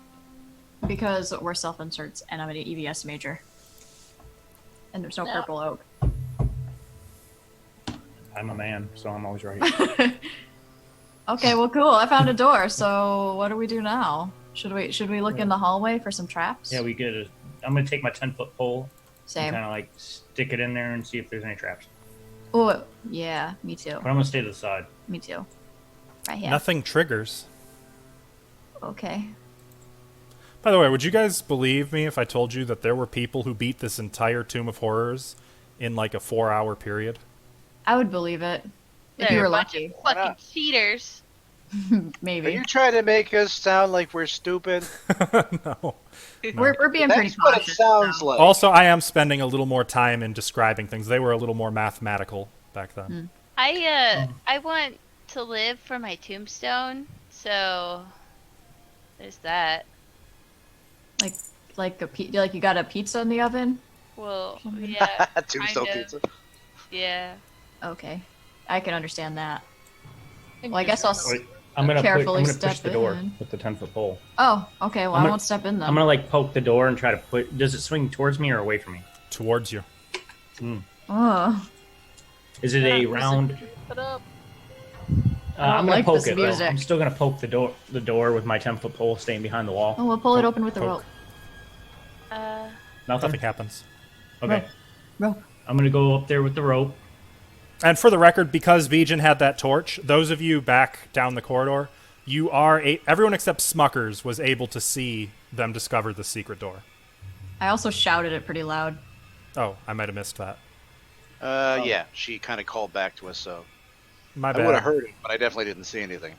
Because we're self-inserts, and I'm an EVS major. And there's no No. purple oak. I'm a man, so I'm always right. Okay, well, cool. I found a door. So what do we do now? Should we look in the hallway for some traps? Yeah, I'm gonna take my 10-foot pole Same. and kind of like stick it in there and see if there's any traps. Oh, yeah. Me too. But I'm gonna stay to the side. Me too. Right here. Nothing triggers. Okay. By the way, would you guys believe me if I told you that there were people who beat this entire Tomb of Horrors in like a 4-hour period? I would believe it. If They're you were a bunch lucky. of fucking not? cheaters. Are Maybe. you trying to make us sound like we're stupid? No. We're being pretty That's what it cautious. sounds so. like. Also, I am spending a little more time in describing things. They were a little more mathematical back then. I want to live for my tombstone, so there's that. Like you got a pizza in the oven? Well, yeah, Tombstone kind of. pizza. Yeah. Okay. I can understand that. think Well, I guess I'll. Wait, I'm gonna Carefully push step the door in. with the 10-foot pole. Oh, okay. Well, I'm I gonna- won't step in them. I'm gonna like poke the door and try to put. Does it swing towards me or away from me? Towards you. Oh, Is it a Yeah, round? Put up. I'm gonna like poke this it. Though. music. I'm still gonna poke the door with my 10-foot pole, staying behind the wall. oh, we'll pull it open with the Poke. rope. Nothing. Nothing happens. Okay. Rope. I'm gonna go up there with the rope And for the record, because Bijan had that torch, those of you back down the corridor, everyone except Smuckers was able to see them discover the secret door. I also shouted it pretty loud. Oh, I might have missed that. Yeah, she kind of called back to us, so My I bad. would have heard it, but I definitely didn't see anything.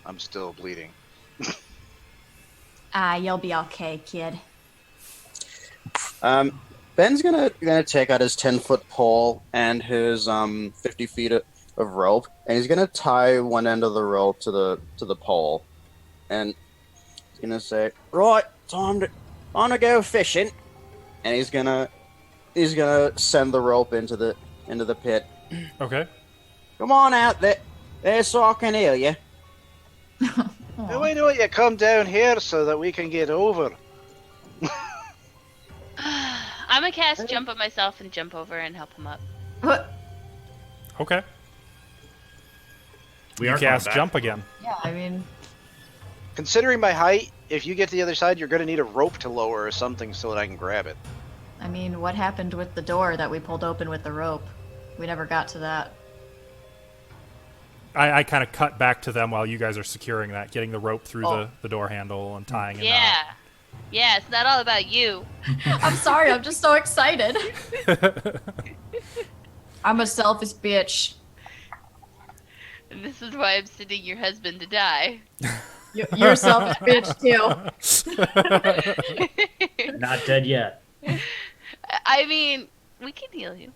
I'm still bleeding. You'll be okay, kid. Ben's gonna take out his 10-foot pole and his 50 feet of rope, and he's gonna tie one end of the rope to the pole, and he's gonna say, "Right, time to go fishing," and he's gonna send the rope into the pit. Okay. Come on out there so I can hear you. Hey, why don't you come down here so that we can get over? I'm gonna cast jump on myself and jump over and help him up. What? Okay. We You are cast going back. jump again. Yeah, I mean, Considering my height, if you get to the other side, you're going to need a rope to lower or something so that I can grab it. what happened with the door that we pulled open with the rope? We never got to that. I kind of cut back to them while you guys are securing that, getting the rope through the door handle and tying it Yeah. Yeah, it's not all about you. I'm sorry, I'm just so excited. I'm a selfish bitch. And this is why I'm sending your husband to die. You're a selfish bitch too. Not dead yet. I mean, we can heal you.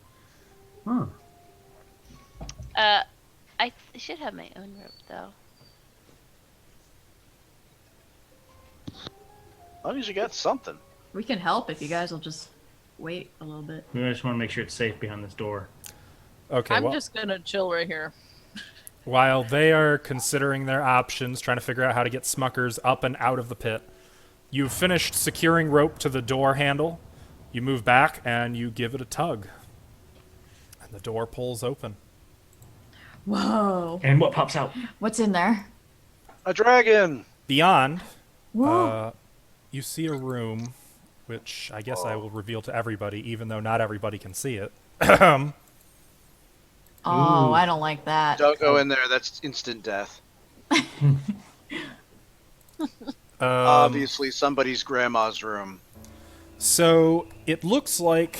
Huh. I should have my own rope, though. As long as you got something. We can help if you guys will just wait a little bit. We just want to make sure it's safe behind this door. Okay, I'm well, just gonna chill right here. while they are considering their options, trying to figure out how to get Smuckers up and out of the pit, you've finished securing rope to the door handle. You move back and you give it a tug. And the door pulls open. Whoa. And what pops out? What's in there? A dragon! Beyond, Whoa. you see a room, which I guess I will reveal to everybody, even though not everybody can see it. Oh, Ooh. I don't like that. Don't go in there, that's instant death. Obviously somebody's grandma's room. So it looks like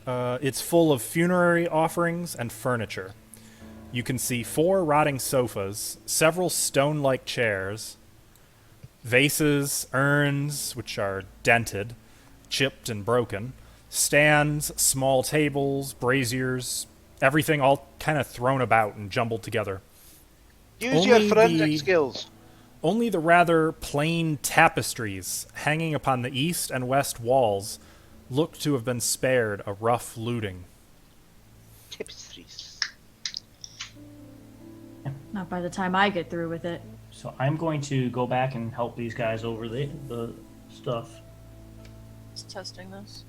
it's full of funerary offerings and furniture. You can see 4 rotting sofas, several stone-like chairs, vases, urns, which are dented, chipped and broken, stands, small tables, braziers, everything all kind of thrown about and jumbled together. Use your Only forensic the- skills. Only the rather plain tapestries hanging upon the east and west walls look to have been spared a rough looting. Tapestries. Not by the time I get through with it. So I'm going to go back and help these guys over the stuff. Just testing this.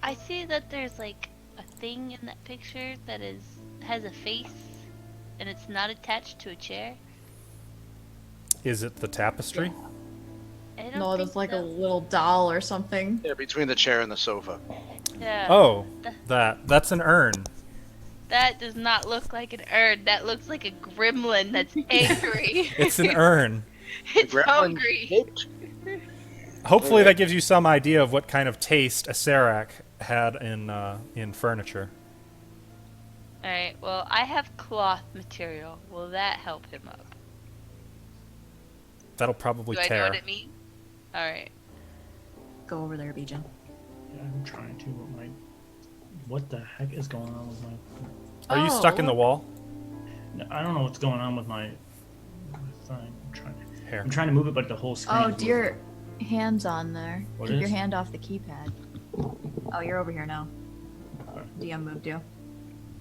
I see that there's like a thing in that picture that has a face, and it's not attached to a chair. Is it the tapestry? I don't No, think there's like so. a little doll or something. Yeah, between the chair and the sofa. Yeah. Oh, that's an urn. That does not look like an urn. That looks like a gremlin that's angry. It's an urn. It's Gremlin hungry. shaped. Hopefully that gives you some idea of what kind of taste a Serac had in furniture. All right. Well, I have cloth material. Will that help him up? That'll probably Do I know tear. what it means? All right. Go over there, Bijan. Yeah, I'm trying to. What the heck is going on with my? Are you stuck in the wall? No, I don't know what's going on with my thing. Here. I'm trying to move it, but the whole screen. Oh, is moving. dear. Hands on there. What Keep your is? hand off the keypad. Oh, you're over here now. Okay. DM moved you.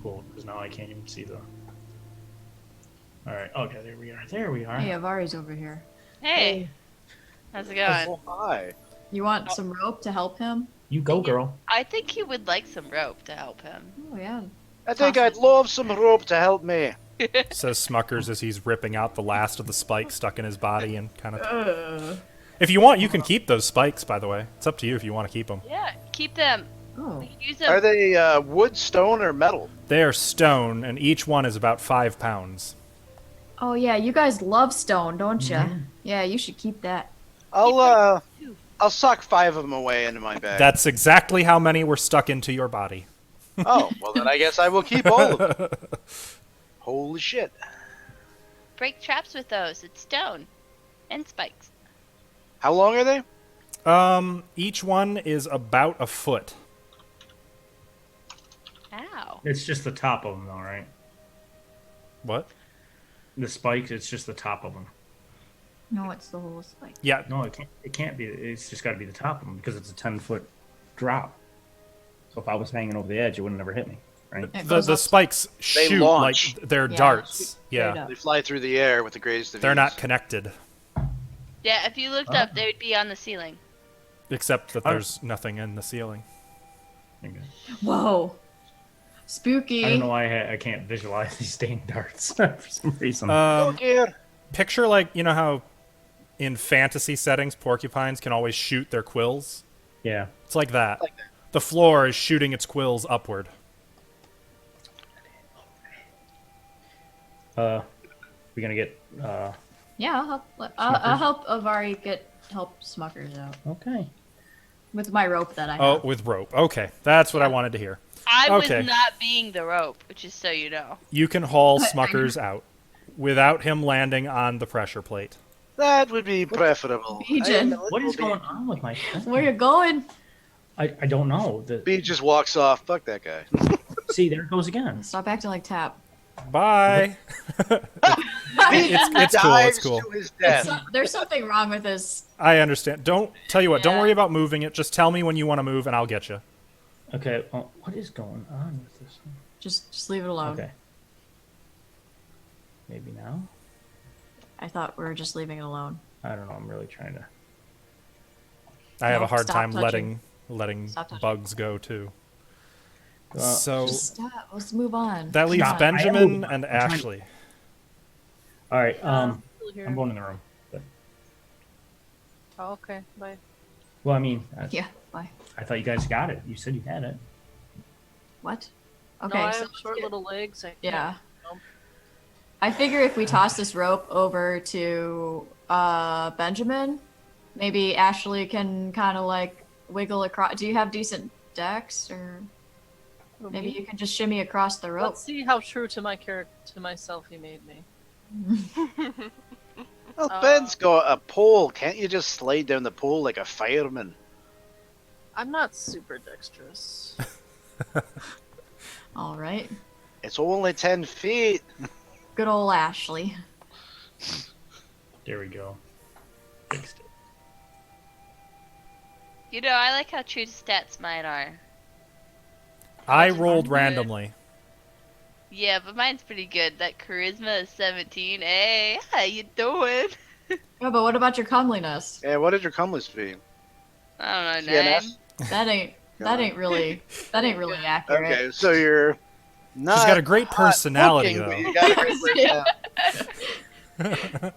Cool, because now I can't even see the. All right. Okay, there we are. There we are. Hey, Avari's over here. Hey. How's it going? Oh, hi. You want some rope to help him? You go, girl. I think he would like some rope to help him. Oh, yeah. I think I'd love some rope to help me. Says Smuckers as he's ripping out the last of the spikes stuck in his body and kind of. If you want, you can keep those spikes. By the way, it's up to you if you want to keep them. Yeah, keep them. Oh. Use Are a they wood, stone, or metal? They are stone, and each one is about 5 pounds. Oh yeah, you guys love stone, don't ya? Mhm. Yeah, you should keep that. I'll sock 5 of them away into my bag. That's exactly how many were stuck into your body. Oh, well then I guess I will keep all of them. Holy shit. break traps with those. It's stone and spikes. How long are they? Each one is about a foot. Ow. It's just the top of them, though, right? What? The spikes. It's just the top of them. No, it's the whole spike. Yeah, No, it can't. It can't be. It's just got to be the top of them because it's a 10-foot drop. So if I was hanging over the edge, it wouldn't never hit me, right? It the goes the up spikes shoot launch. like they're Yeah, darts. shoot straight Yeah, up. They fly through the air with the greatest of they're ease. not connected, Yeah, if you looked up, they would be on the ceiling. except that there's nothing in the ceiling. Okay. Whoa. Spooky. I don't know why I can't visualize these dang darts for some reason. Look here. Picture like you know how in fantasy settings porcupines can always shoot their quills. yeah. It's like that. The floor is shooting its quills upward. We're gonna get. Yeah, I'll help. I'll help Avari help Smuckers out Okay. with my rope that I have. Oh, with rope. Okay, that's what I wanted to hear. I Okay. was not being the rope, just so you know. You can haul Smuckers out without him landing on the pressure plate. That would be preferable. Bijan. What is going on with my? Where you going? I don't know. B just walks off. Fuck that guy. See, there it goes again. Stop acting like Tap. Bye. it's cool. It's Dives cool. to his death. There's something wrong with this. I understand. Don't tell you what. Don't Yeah. worry about moving it. Just tell me when you want to move, and I'll get you. Okay. Well, what is going on with this one? Just leave it alone. Okay. Maybe now. I thought we were just leaving it alone. I don't know. I'm really trying to. I have a Nope, hard stop time touching. letting Stop touching. bugs go too. Well, So Just stop. Let's move on. that leaves Stop. Benjamin I am and moving. I'm trying- Ashley. All right. Still here. I'm going in the room. But, Oh, okay, bye. well, I mean, Yeah. Bye. I thought you guys got it. You said you had it. What? No, Okay. I so have let's short get- little legs. I can't Yeah. jump. I figure if we toss this rope over to Benjamin, maybe Ashley can kind of like wiggle across. Do you have decent decks, or For maybe me? you can just shimmy across the rope? Let's see how true to my character, to myself, he made me. Well, Ben's got a pole. Can't you just slide down the pole like a fireman? I'm not super dexterous. All right. It's only 10 feet. Good old Ashley. There we go. Fixed it. You know, I like how true to stats mine are. I rolled randomly. Yeah, but mine's pretty good. That charisma is 17. Hey, how you doing? Yeah, but what about your comeliness? Yeah, what did your comeliness be? I don't know, 9. CNS? That ain't really accurate. Okay, so you're not. She's got a great hot personality, looking, but though. you got a great personality.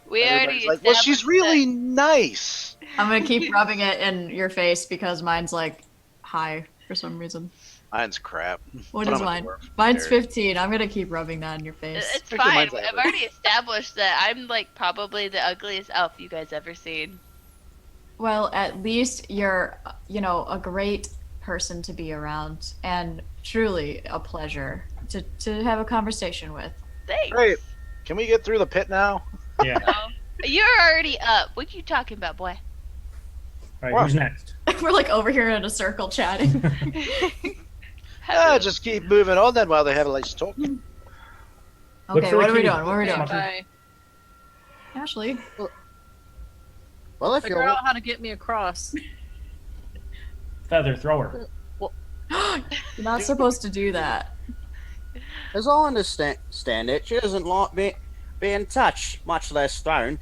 We already Everybody's like, well, she's established really nice. I'm gonna keep rubbing it in your face because mine's like high for some reason. Mine's crap. What But is I'm a mine? dwarf. Mine's There. 15. I'm gonna keep rubbing that in your face. It's Actually, fine. mine's I've average. already established that I'm like probably the ugliest elf you guys ever seen. Well, at least you're, a great person to be around and truly a pleasure to have a conversation with. Thanks. Great. Can we get through the pit now? Yeah. No. You're already up. What you talking about, boy? All right. Wow. Who's next? We're like over here in a circle chatting. Just keep moving on then while they have a nice talk. Okay, for what the are we key. doing? What are we doing? Smucker. Bye. Ashley. Well, if Figure you're out how to get me across. Feather thrower. You're not supposed to do that. as I understand it, she doesn't like being touched, much less thrown.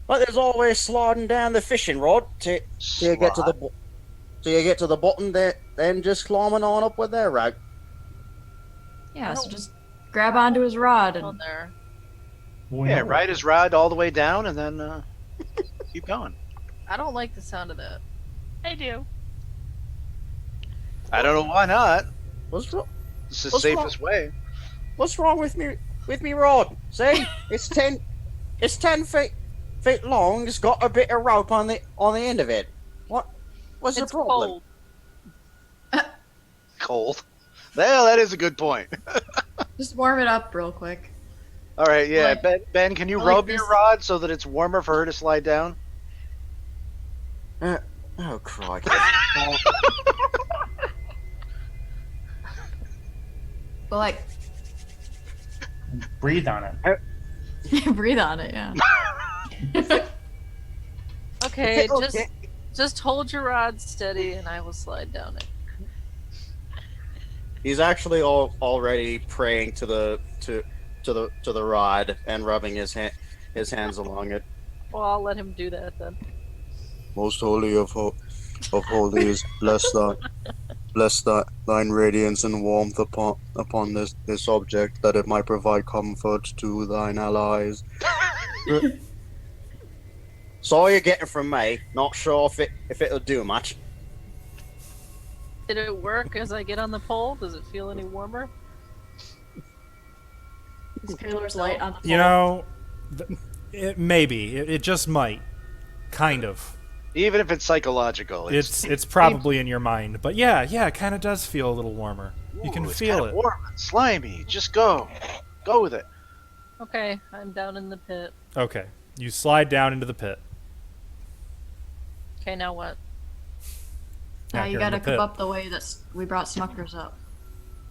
But there's always sliding down the fishing rod till you get to the bottom. Then just climbing on up with their rope. Yeah, so just grab onto his rod On and there. Boy, Yeah, no. ride his ride all the way down and then keep going. I don't like the sound of that. I do. I don't know why not. What's wrong? It's the What's wrong? safest way. What's wrong with me? With me rod? See, it's 10. It's 10 feet long. It's got a bit of rope on the end of it. What's It's the problem? cold. Cold. Well, that is a good point. Just warm it up real quick. All right, yeah. Like- Ben, can you I like rub this. your rod so that it's warmer for her to slide down? Oh, crikey. But like, Breathe on it. breathe on it, yeah. Okay, Okay. just hold your rod steady, and I will slide down it. He's actually already praying to the rod and rubbing his hands along it. Well, I'll let him do that then. Most holy of holies, bless thine radiance and warmth upon this object, that it might provide comfort to thine allies. So all you're getting from me. Not sure if it'll do much. Did it work as I get on the pole? Does it feel any warmer? Is Kaylor's light on the pole? You know, maybe. It just might. Kind of. Even if it's psychological, It's probably in your mind. But yeah, it kind of does feel a little warmer. You can it's feel kinda it. warm and slimy. Just go with it. Okay, I'm down in the pit. Okay. You slide down into the pit. Okay, now what? Now you you're in gotta the come pit. up the way that we brought Smuckers up.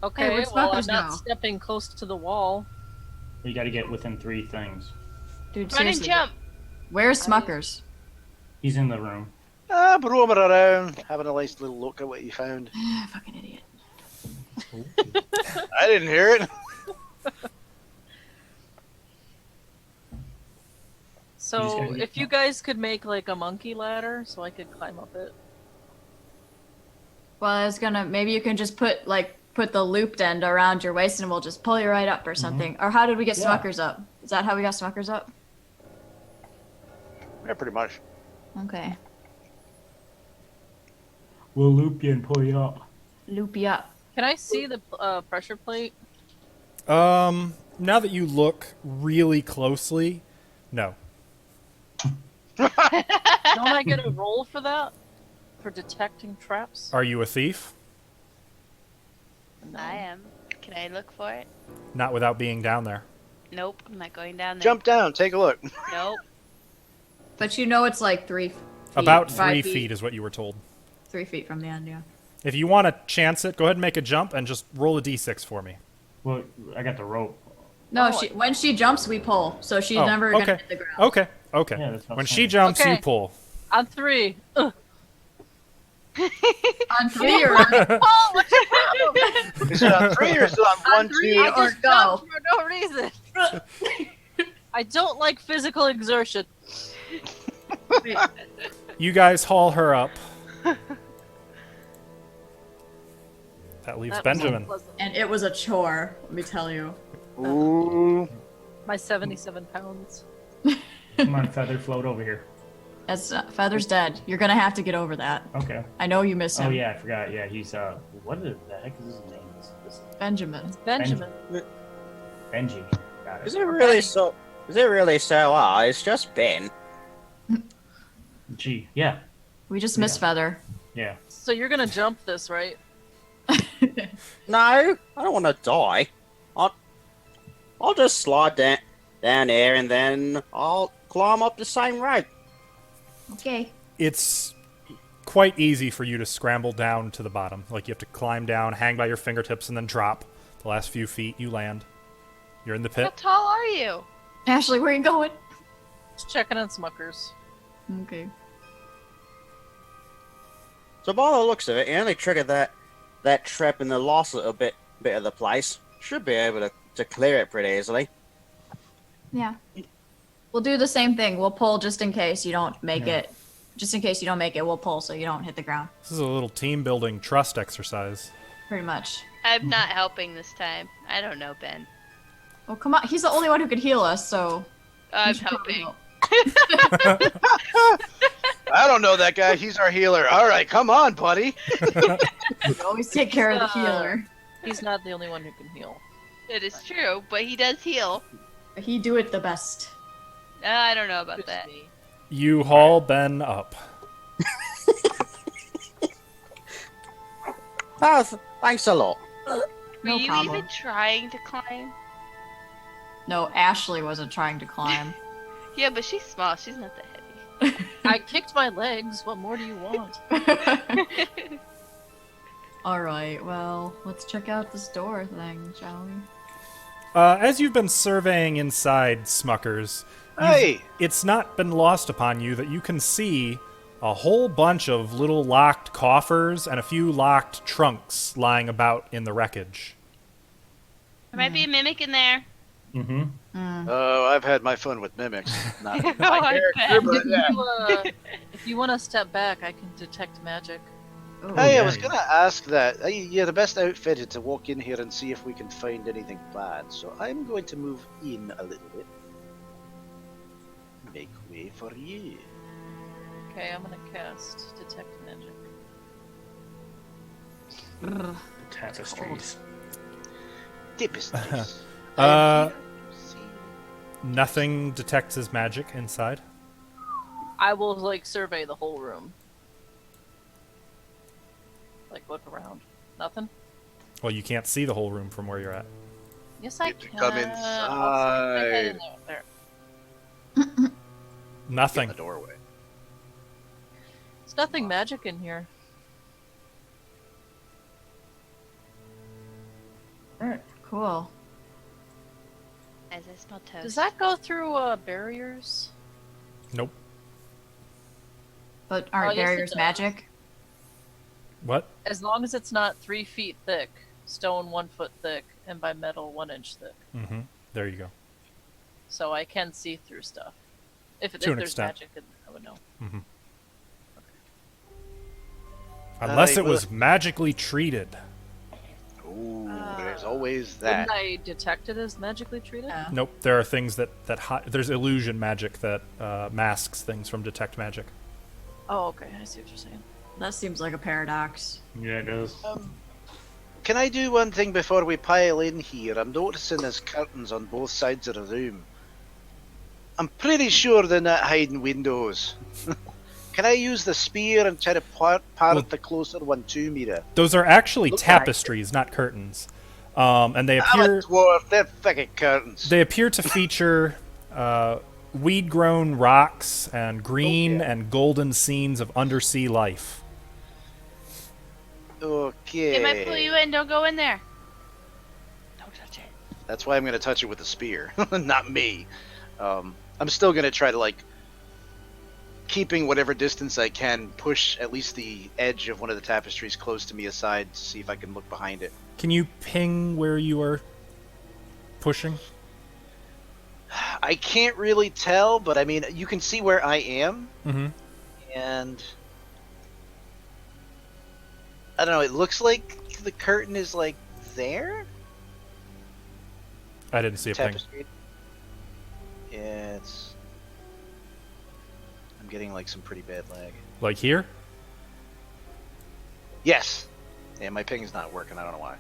Okay, where'd well, I'm Smuckers not go? stepping close to the wall. You got to get within 3 things. Dude, Run and seriously. jump. Where's Smuckers? He's in the room. Roaming around, having a nice little look at what you found. Fucking idiot. I didn't hear it. So, gotta get- if you guys could make like a monkey ladder so I could climb up it. Well, I was gonna, maybe you can just put the looped end around your waist and we'll just pull you right up or something. Or how did we get Yeah. Smuckers up? Is that how we got Smuckers up? Yeah, pretty much. Okay. We'll loop you and pull you up. Loop you up. Can I see the pressure plate? Now that you look really closely, no. Don't I get a roll for that? For detecting traps? Are you a thief? No. I am. Can I look for it? Not without being down there. Nope, I'm not going down there. Jump down, take a look. Nope. But you know it's like 3 feet. About 5 3 feet is what you were told. 3 feet from the end, yeah. If you want to chance it, go ahead and make a jump and just roll a d6 for me. Well, I got the rope. No, Oh, when she jumps, we pull. So she's never okay. gonna hit the ground. Okay. Yeah, that's what I'm When she saying. jumps, you Okay. pull. On 3. Ugh. On 3 or on Oh, what's your problem? Is it on 3 or is it on 1, 3 2? or I just go. jumped for no reason. I don't like physical exertion. You guys haul her up. That leaves That was Benjamin. unpleasant. And it was a chore, let me tell you. Ooh. My 77 pounds. Come on, Feather, float over here. That's Feather's dead. You're gonna have to get over that. Okay. I know you miss him. Oh, yeah, I forgot. Yeah, he's, what the heck is his name? This Benjamin. Benjamin. Benji. Got it. Is it really so? It's just Ben. G. Yeah. We just miss Feather. Yeah. So you're gonna jump this, right? No, I don't want to die. I'll just slide down here and then I'll climb up the same rope. Okay. It's quite easy for you to scramble down to the bottom. Like you have to climb down, hang by your fingertips, and then drop. The last few feet, you land. You're in the How pit. tall are you? Ashley, where are you going? Just checking on Smuckers. Okay. So by the looks of it, you only triggered that trap in the last little bit of the place. Should be able to clear it pretty easily. Yeah. We'll do the same thing. We'll pull just in case you don't make Yeah. it. Just in case you don't make it, we'll pull so you don't hit the ground. This is a little team building trust exercise. Pretty much. I'm not helping this time. I don't know, Ben. Well, come on. He's the only one who could heal us, so. you I'm should probably helping. help. I don't know that guy. He's our healer. All right, come on, buddy. You always take care of the healer. He's not the only one who can heal. It is true, but he does heal. He do it the best. I don't know about Just that. me. You haul Ben up. Thanks a lot. Were No you problem. even trying to climb? No, Ashley wasn't trying to climb. Yeah, but she's small. She's not that heavy. I kicked my legs. What more do you want? Alright, well, let's check out this door thing, shall we? As you've been surveying inside, Smuckers, Hey, it's not been lost upon you that you can see a whole bunch of little locked coffers and a few locked trunks lying about in the wreckage. There might be a mimic in there. Mm-hmm. oh, I've had my fun with mimics. Not Oh, my I character, bet. but yeah. If you want to step back, I can detect magic. Oh, Hey, I yeah. was gonna ask that. You're the best outfitted to walk in here and see if we can find anything bad. So I'm going to move in a little bit. Make way for you. Okay, I'm gonna cast detect magic. Ugh. Tapestries. Tapestries. See. Nothing detects as magic inside. I will like survey the whole room. Like look around. Nothing. Well, you can't see the whole room from where you're at. Yes, I Get to can. come I'll stick my head in there. There. Nothing. The doorway. There's nothing magic in here. Cool. As I smell toast. Does that go through barriers? Nope. But aren't Oh, yes, it barriers does. magic? What? As long as it's not 3 feet thick, stone 1 foot thick, and by metal 1 inch thick. Mm-hmm. There you go. So I can see through stuff. If To an there's extent. magic, then I would know. Mm-hmm. Unless Hey, it was magically treated. Ooh, there's always that. Wouldn't I detect it as magically treated? Yeah. Nope. There are things that there's illusion magic that masks things from detect magic. Oh, okay. I see what you're saying. That seems like a paradox. Yeah, it does. Can I do one thing before we pile in here? I'm noticing there's curtains on both sides of the room. I'm pretty sure they're not hiding windows. Can I use the spear and try to part Well- the closer one to me there? Those are actually Look tapestries, not curtains. And they I'm a appear dwarf, they're fucking curtains. they appear to feature weed-grown rocks and green and golden scenes of undersea life. Okay. It might pull you in. Don't go in there. Don't touch it. That's why I'm going to touch it with a spear, not me. I'm still going to try to, like, keeping whatever distance I can, push at least the edge of one of the tapestries close to me aside to see if I can look behind it. Can you ping where you are pushing? I can't really tell, but I mean, you can see where I am, Mm-hmm. and I don't know, it looks like the curtain is, like, there? I didn't see a ping. Tapestry. Yeah, I'm getting, like, some pretty bad lag. Like here? Yes! Yeah, my ping is not working, I don't know why.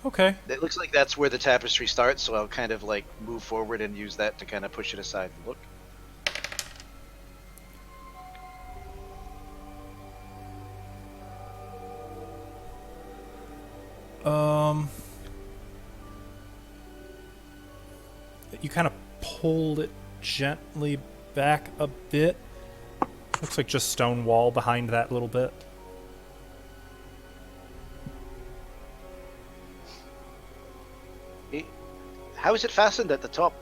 Okay. It looks like that's where the tapestry starts, so I'll kind of, like, move forward and use that to kind of push it aside and look. You kind of pulled it gently back a bit. Looks like just stone wall behind that little bit. How is it fastened at the top?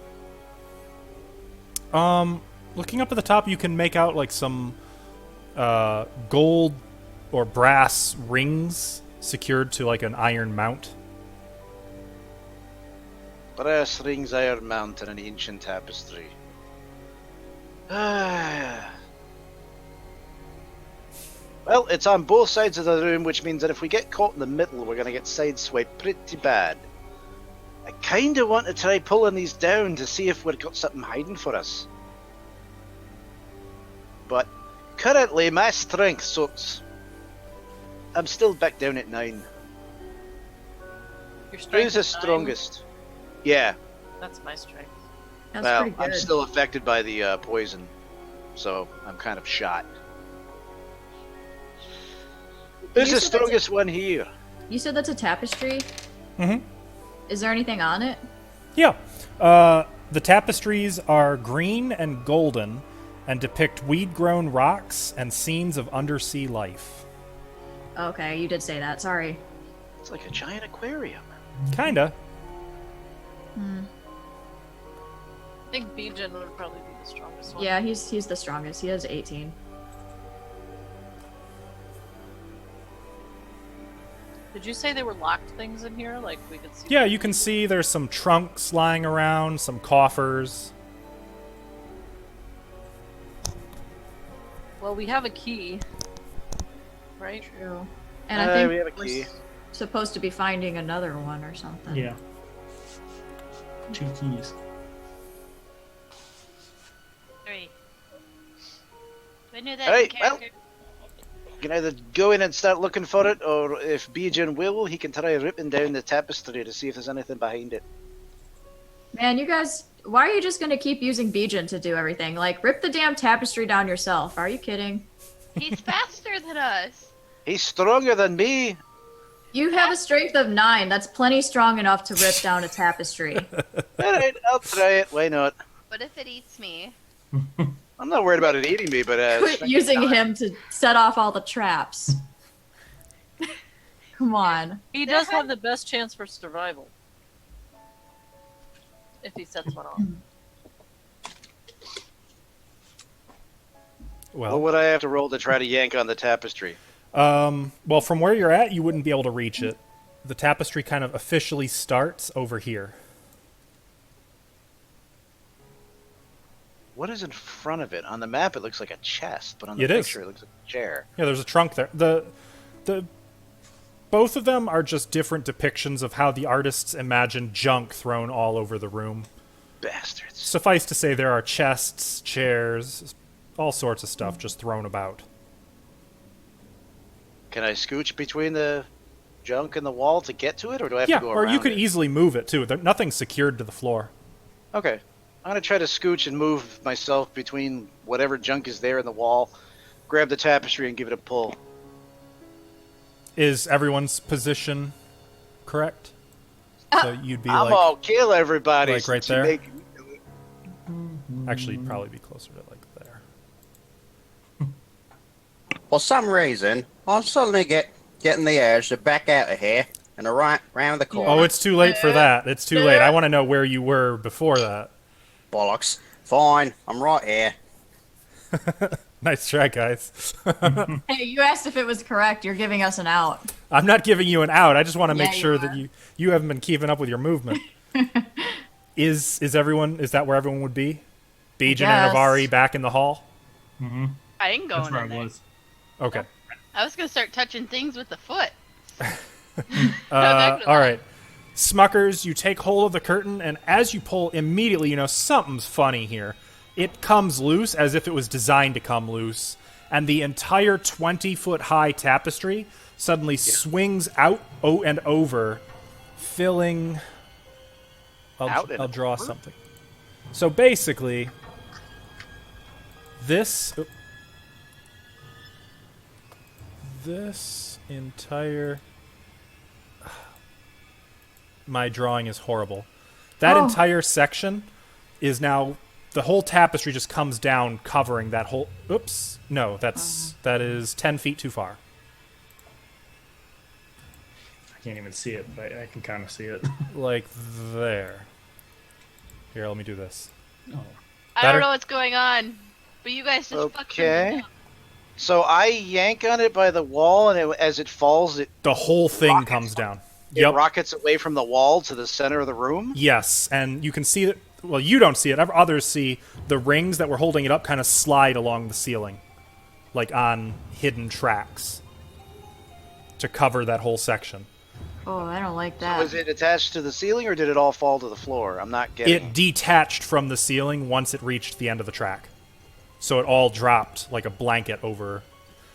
Looking up at the top, you can make out like some gold or brass rings secured to like an iron mount. Brass rings, iron mount, and an ancient tapestry. Well, it's on both sides of the room, which means that if we get caught in the middle, we're going to get sideswiped pretty bad. I kind of want to try pulling these down to see if we've got something hiding for us. But Currently, my strength sucks. I'm still back down at 9. Your strength Who's the is 9. strongest? Yeah. That's my strength. That's Well, pretty good. I'm still affected by the poison, so I'm kind of shot. Who's You the said that's strongest one here? You said that's a tapestry? Mm-hmm. Is there anything on it? Yeah. The tapestries are green and golden and depict weed-grown rocks and scenes of undersea life. Okay, you did say that. Sorry. It's like a giant aquarium. Kinda. Hmm. I think Bijan would probably be the strongest one. Yeah, he's the strongest. He has 18. Did you say there were locked things in here? Like we could see? Yeah, you can see there's some trunks lying around, some coffers. Well, we have a key, right? True. And I think we have a we're key. supposed to be finding another one or something. Yeah. 2 keys. 3. I knew that Alright, in well. character. You can either go in and start looking for it, or if Bijan will, he can try ripping down the tapestry to see if there's anything behind it. Man, you guys, why are you just gonna keep using Bijan to do everything? Like, rip the damn tapestry down yourself. Are you kidding? He's faster than us. He's stronger than me. You have a strength of 9. That's plenty strong enough to rip down a tapestry. Alright, I'll try it. Why not? What if it eats me? I'm not worried about it eating me, but Quit strength using of 9. him to set off all the traps. Come on. He does have the best chance for survival. If he sets one off. What Well, would I have to roll to try to yank on the tapestry? well, from where you're at, you wouldn't be able to reach it. The tapestry kind of officially starts over here. What is in front of it? On the map, it looks like a chest, but on the It is. picture, it looks like a chair. Yeah, there's a trunk there. Both of them are just different depictions of how the artists imagined junk thrown all over the room. Bastards. Suffice to say, there are chests, chairs, all sorts of stuff just thrown about. Can I scooch between the junk and the wall to get to it, or do I have Yeah, to go or around you could it? easily move it too. Nothing's secured to the floor. Okay. I'm going to try to scooch and move myself between whatever junk is there in the wall, grab the tapestry, and give it a pull. Is everyone's position correct? So you'd be I'm like, gonna kill everybody. like right to there? make- actually, you'd probably be closer to like there. For some reason, I'm suddenly getting the urge to back out of here and round the corner. Oh, it's too late for that. It's too late. I want to know where you were before that. Bollocks. Fine, I'm right here. Nice try, guys. Hey, you asked if it was correct. You're giving us an out. I'm not giving you an out. I just want to make Yeah, you sure are. that you haven't been keeping up with your movement. Is that where everyone would be? Bijan and Yes. Avari back in the hall? Mm-hmm. I ain't That's going where in I there. was. Okay. I was gonna start touching things with the foot. All right. Smuckers, you take hold of the curtain, and as you pull, immediately you know something's funny here. It comes loose as if it was designed to come loose, and the entire 20-foot-high tapestry suddenly swings out and over, filling... Out and I'll draw over? something. So basically, this entire... My drawing is horrible. That Oh. entire section is now... The whole tapestry just comes down, covering that whole... Oops. No, that is 10 feet too far. I can't even see it, but I can kind of see it. Like there. Here, let me do this. Oh. I Better? don't know what's going on, but you guys just fucked Okay. something up. So I yank on it by the wall, and as it falls, it The whole thing Rockets. comes down. it Yep. rockets away from the wall to the center of the room. Yes, and you can see that... Well, you don't see it. Others see the rings that were holding it up kind of slide along the ceiling. Like on hidden tracks. To cover that whole section. Oh, I don't like So that. was it attached to the ceiling, or did it all fall to the floor? I'm not getting. It detached from the ceiling once it reached the end of the track. So it all dropped like a blanket over.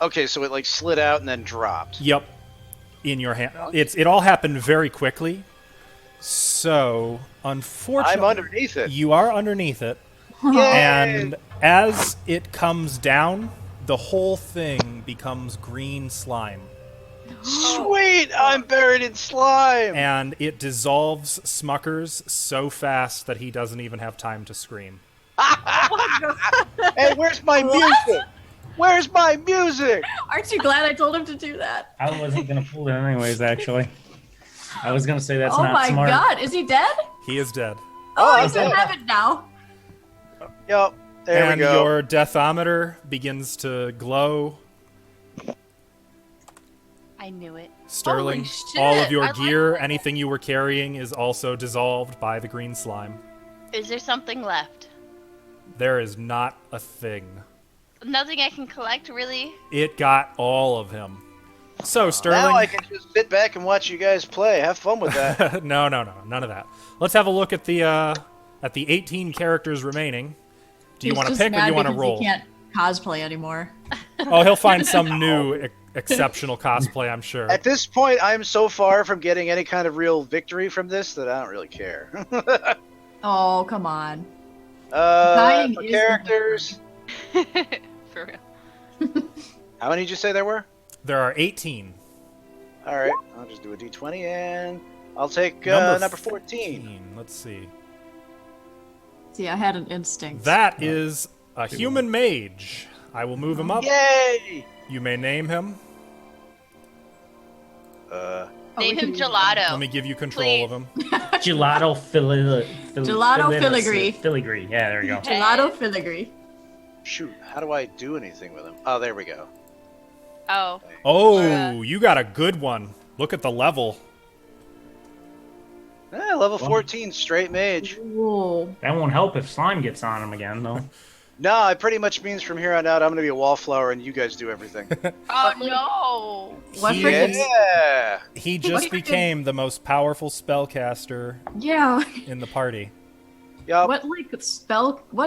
Okay, so it like slid out and then dropped. Yep, in your hand. It all happened very quickly. So unfortunately, I'm underneath it. You are underneath it, Yay! and as it comes down, the whole thing becomes green slime, Sweet! I'm buried in slime! and it dissolves Smuckers so fast that he doesn't even have time to scream. Hey, where's my music? Where's my music? Aren't you glad I told him to do that? I wasn't gonna pull it anyways. Actually, I was gonna say that's Oh not my smart. god, is he dead? He is dead. Oh, I okay. still have it now. Yep, there And we go. your deathometer begins to glow. I knew it. Sterling, Holy shit, all of your I like gear, that. anything you were carrying, is also dissolved by the green slime. Is there something left? There is not a thing. Nothing I can collect, really? It got all of him. So, Now Sterling... I can just sit back and watch you guys play. Have fun with that. no, none of that. Let's have a look at the 18 characters remaining. Do you He's want to just pick or do mad you want to because roll? He can't cosplay anymore. Oh, he'll find some new exceptional cosplay, I'm sure. At this point, I'm so far from getting any kind of real victory from this that I don't really care. Oh, come on. For is characters, For real. how many did you say there were? There are 18. All right, I'll just do a d20 and I'll take Number number 14. Let's see. See, I had an instinct. That is a human mage. I will move him up. Yay! You may name him. Oh, Name we him can use it. Gelato. Let me give you control of him. Gelato filigree. Filigree. Yeah, there we go. Gelato filigree. Shoot, how do I do anything with him? Oh, there we go. Oh. Oh, you got a good one. Look at the level. Level 14, straight mage. Ooh. That won't help if slime gets on him again, though. No, it pretty much means from here on out I'm going to be a wallflower and you guys do everything. Oh no. What He freaking... Yeah! He just freaking- became the most powerful spellcaster Yeah. in the party. Yup. What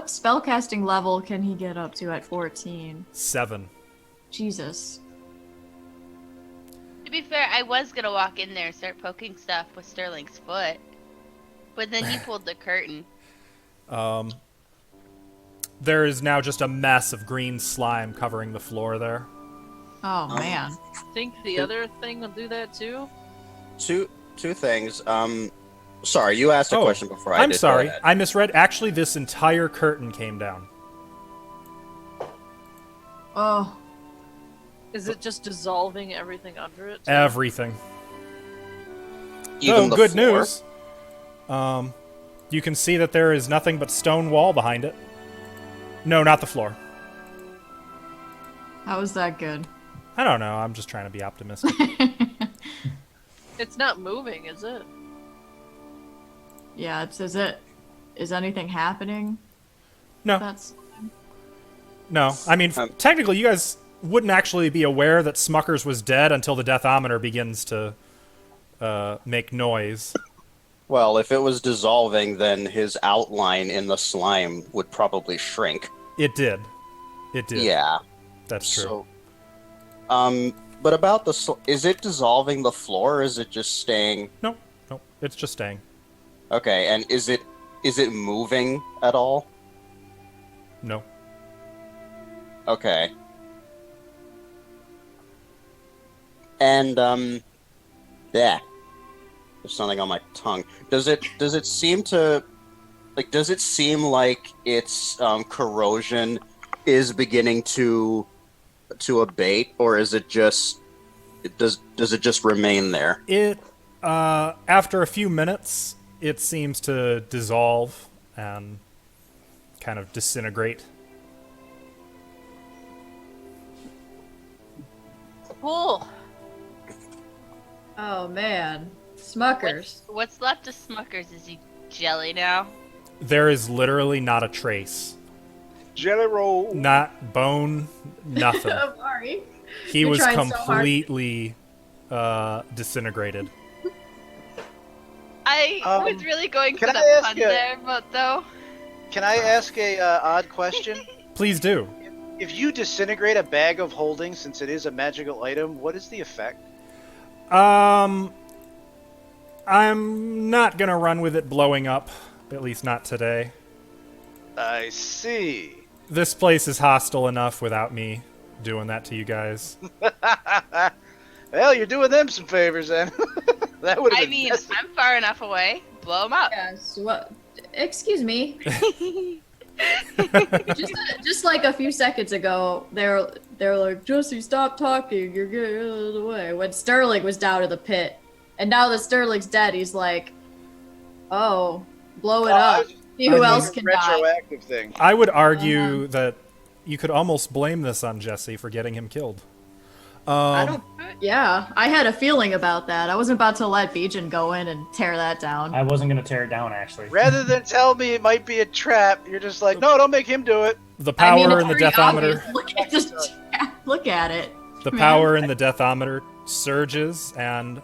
spellcasting level can he get up to at 14? 7. Jesus. To be fair, I was gonna walk in there and start poking stuff with Sterling's foot. But then you pulled the curtain. There is now just a mess of green slime covering the floor there. Oh man. Think the other thing will do that too? Two things. Sorry, you asked a Oh, question before I I'm did. Go sorry. ahead. I misread. Actually, this entire curtain came down. Oh. Is it just dissolving everything under it? too? Everything. Even So, the good floor? news. You can see that there is nothing but stone wall behind it. No, not the floor. How is that good? I don't know. I'm just trying to be optimistic. It's not moving, is it? Yeah, it says it. Is anything happening? No, That's no. I mean, technically, you guys wouldn't actually be aware that Smuckers was dead until the deathometer begins to make noise. Well, if it was dissolving, then his outline in the slime would probably shrink. It did. It did. Yeah. That's true. So, but about is it dissolving the floor, or is it just staying? No, it's just staying. Okay, and is it moving at all? No. Okay. And yeah. There's something on my tongue. Does it seem to does it seem like its corrosion is beginning to abate, or is it just does it just remain there? It after a few minutes, it seems to dissolve and kind of disintegrate. Cool. Oh man. Smuckers. What's left of Smuckers? Is he jelly now? There is literally not a trace. Jelly roll. Not bone, nothing. I'm sorry. He You're was trying so hard. completely disintegrated. I was really going for can the I ask pun you- there, but though. Can I ask a odd question? Please do. If you disintegrate a bag of holding, since it is a magical item, what is the effect? I'm not gonna run with it blowing up, at least not today. I see. This place is hostile enough without me doing that to you guys. Well, you're doing them some favors then. That would have I been mean, messy. I'm far enough away. Blow them up. Yes. What? Excuse me. just like a few seconds ago, they're like, Jesse, stop talking. You're getting out of the way. When Sterling was down in the pit, and now that Sterling's dead, he's like, oh, blow it up. See who else can die. Retroactive thing. I would argue that you could almost blame this on Jesse for getting him killed. I don't. Yeah, I had a feeling about that. I wasn't about to let Bijan go in and tear that down. I wasn't gonna tear it down actually. Rather than tell me it might be a trap, you're just like, no, don't make him do it. The power it's in the pretty deathometer. obvious. Look at just look at it. The power in the deathometer surges, and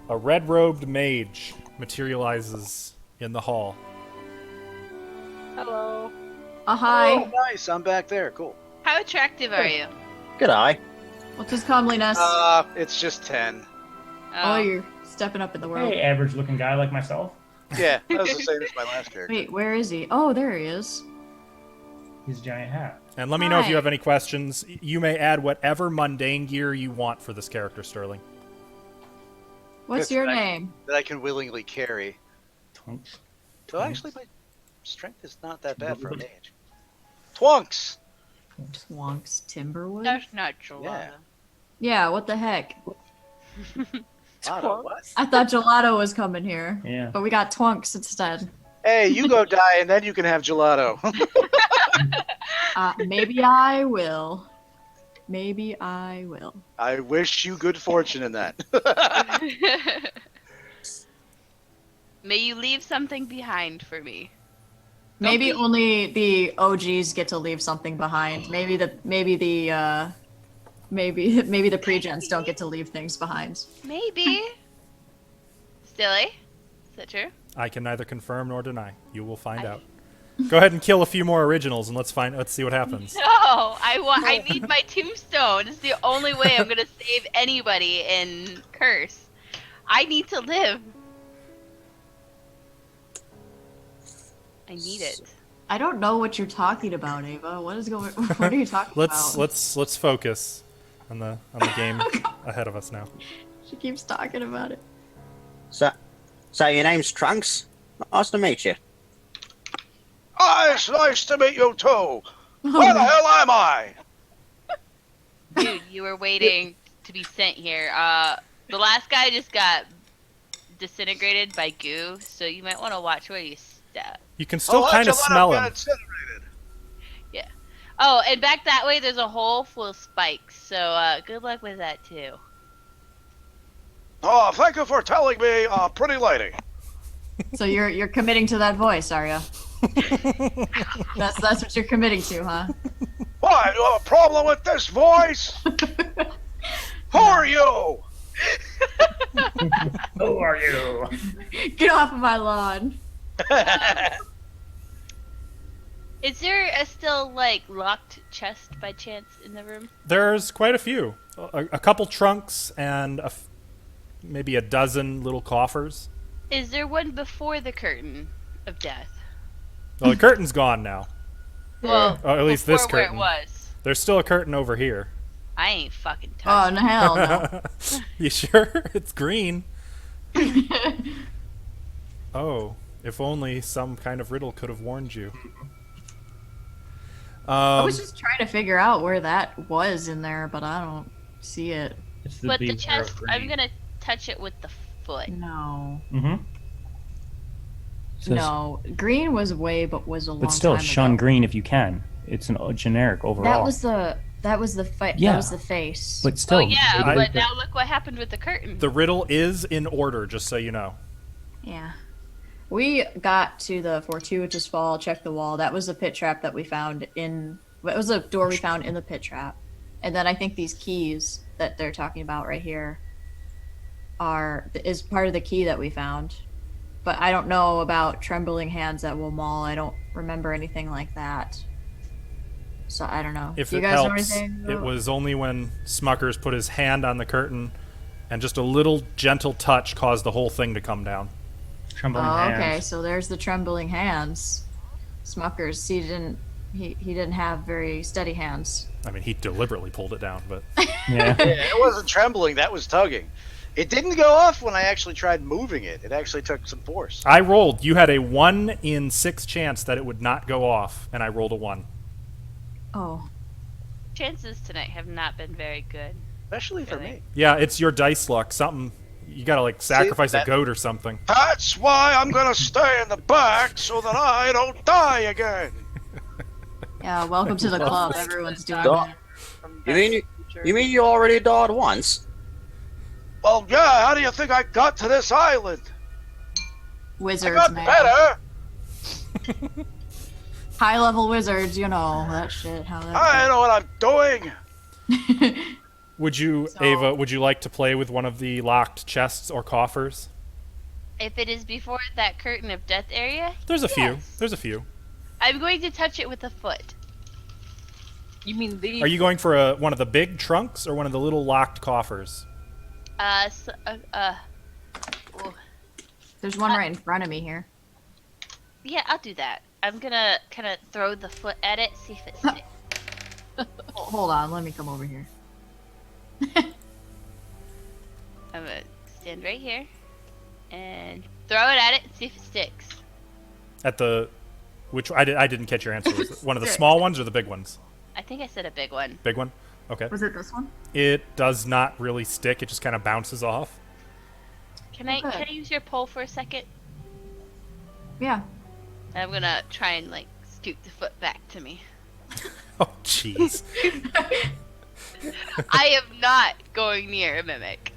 a red-robed mage materializes in the hall. Hello. Hi. Oh, nice. I'm back there. Cool. How attractive are you? Good eye. What's his comeliness? It's just 10. Oh, you're stepping up in the world. Hey, average looking guy like myself. Yeah, that was the same as my last character. Wait, where is he? Oh, there he is. He's a giant hat. And let me know if you Hi. have any questions. You may add whatever mundane gear you want for this character, Sterling. What's That's your right. name? That I can willingly carry. Twunks. So actually, my strength is not that bad for a mage. Twunks! Twonks Timberwood? That's not gelato. Yeah. Yeah, what the heck? Otto, what? I thought gelato was coming here. Yeah. But we got Twonks instead. Hey, you go die and then you can have gelato. Maybe I will. Maybe I will. I wish you good fortune in that. May you leave something behind for me. Maybe only the OGs get to leave something behind. Maybe the pre-gens don't get to leave things behind. Maybe. Stilly? Is that true? I can neither confirm nor deny. You will find out. Go ahead and kill a few more originals, and let's see what happens. No, I need my tombstone. It's the only way I'm gonna save anybody in Curse. I need to live. I need it. I don't know what you're talking about, Ava. What is going? What are you talking about? Let's focus on the game ahead of us now. She keeps talking about it. So your name's Trunks? Nice to meet you. It's nice to meet you too. Where the hell am I? Dude, you were waiting to be sent here. The last guy just got disintegrated by goo, so you might want to watch where you step. You can still kind of smell him. Yeah. Oh, and back that way, there's a hole full of spikes. So good luck with that too. Oh, thank you for telling me, pretty lady. So you're committing to that voice, are you? That's what you're committing to, huh? Why, you have a problem with this voice? Who are you? Who are you? Get off of my lawn. Is there a still like locked chest by chance in the room? There's quite a few. A couple trunks and maybe a dozen little coffers. Is there one before the curtain of death? Well, the curtain's gone now. Well, Oh, at least this before where curtain. it was. There's still a curtain over here. I ain't fucking Oh, touching. no, hell no. You sure? It's green. Oh, if only some kind of riddle could have warned you. I was just trying to figure out where that was in there, but I don't see it. It's the But the beware of chest, I'm green. gonna touch it with the foot. No. Mm-hmm. No. Green was way, but was a long But still, time shun ago. green if you can. It's a generic overall. That was the Yeah. that was the face. But still, Oh yeah, I- but now look what happened with the curtain. The riddle is in order, just so you know. Yeah. We got to the fortuitous fall, checked the wall. That was the pit trap that we found in. It was a door we found in the pit trap. And then I think these keys that they're talking about right here is part of the key that we found. But I don't know about trembling hands that will maul. I don't remember anything like that. So I don't know. If Do you it guys know helps, anything? it was only when Smuckers put his hand on the curtain and just a little gentle touch caused the whole thing to come down. Trembling Oh, hands. okay. So there's the trembling hands. Smuckers. He didn't have very steady hands. I mean, he deliberately pulled it down, but Yeah. Yeah, it wasn't trembling. That was tugging. It didn't go off when I actually tried moving it. It actually took some force. I rolled. You had a 1 in 6 chance that it would not go off, and I rolled a 1. Oh. Chances tonight have not been very good. Especially for Really? me. Yeah, it's your dice luck. Something you gotta like sacrifice a that- goat or something. That's why I'm gonna stay in the back so that I don't die again. Yeah, welcome to the club. Everyone's doing Don't- that. From You mean you mean you already died once? Well, yeah, how do you think I got to this island? I Wizards, got man. better. High level wizards, you know that shit. How I that know what I'm doing. Would you, So- Ava? Would you like to play with one of the locked chests or coffers? If it is before that curtain of death area, There's a few. Yes. There's a few. I'm going to touch it with a foot. You mean the? Are you going for one of the big trunks or one of the little locked coffers? Ooh. There's one right in front of me here. Yeah, I'll do that. I'm gonna kind of throw the foot at it, see if it sticks. Hold on, let me come over here. I'm gonna stand right here and throw it at it and see if it sticks. At the, which I didn't catch your answer. Was it one of the small ones or the big ones? I think I said a big one. Big one. Okay. Was it this one? It does not really stick. It just kind of bounces off. Can I Okay. use your pole for a second? Yeah. I'm gonna try and like scoot the foot back to me. Oh, jeez. I am not going near a mimic.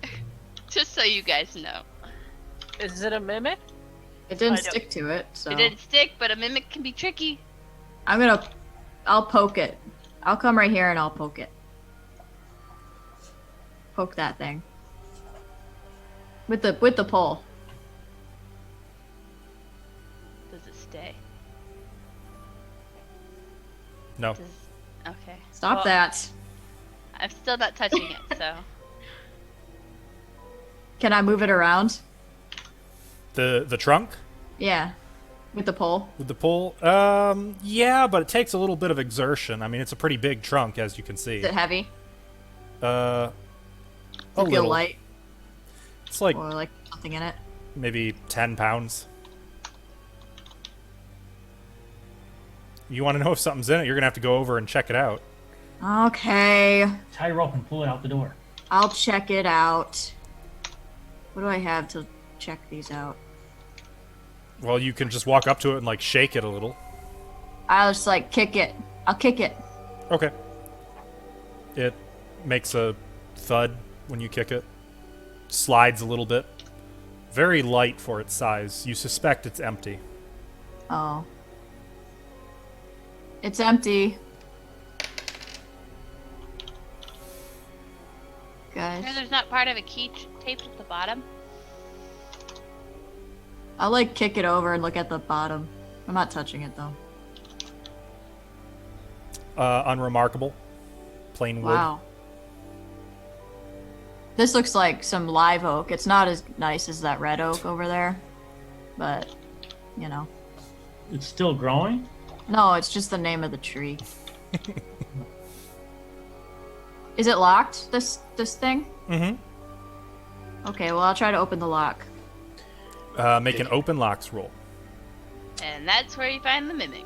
Just so you guys know. Is it a mimic? It didn't I don't- stick to it, so It didn't stick, but a mimic can be tricky. I'll poke it. I'll come right here and I'll poke it. Poke that thing. With the pole. Does it stay? No. Does... Okay. Stop Well, that. I'm still not touching it, so. Can I move it around? The trunk Yeah. With the pole. with the pole. Yeah, but it takes a little bit of exertion. I mean, it's a pretty big trunk, as you can see. Is it heavy? A Does it feel little. light? It's like Or like something in it? maybe 10 pounds. You want to know if something's in it, you're going to have to go over and check it out. Okay. Tie a rope and pull it out the door. I'll check it out. What do I have to check these out? Well, you can just walk up to it and, like, shake it a little. I'll just like kick it. I'll kick it. Okay. It makes a thud when you kick it. Slides a little bit. Very light for its size. You suspect it's empty. Oh. It's empty. Sure Guys. there's not part of a key taped at the bottom? I'll like kick it over and look at the bottom. I'm not touching it though. Unremarkable. Plain wood. Wow. This looks like some live oak. It's not as nice as that red oak over there. But, you know. It's still growing? No, it's just the name of the tree. Is it locked, this thing? Mm-hmm. Okay, well I'll try to open the lock. Make an open locks roll. And that's where you find the mimic.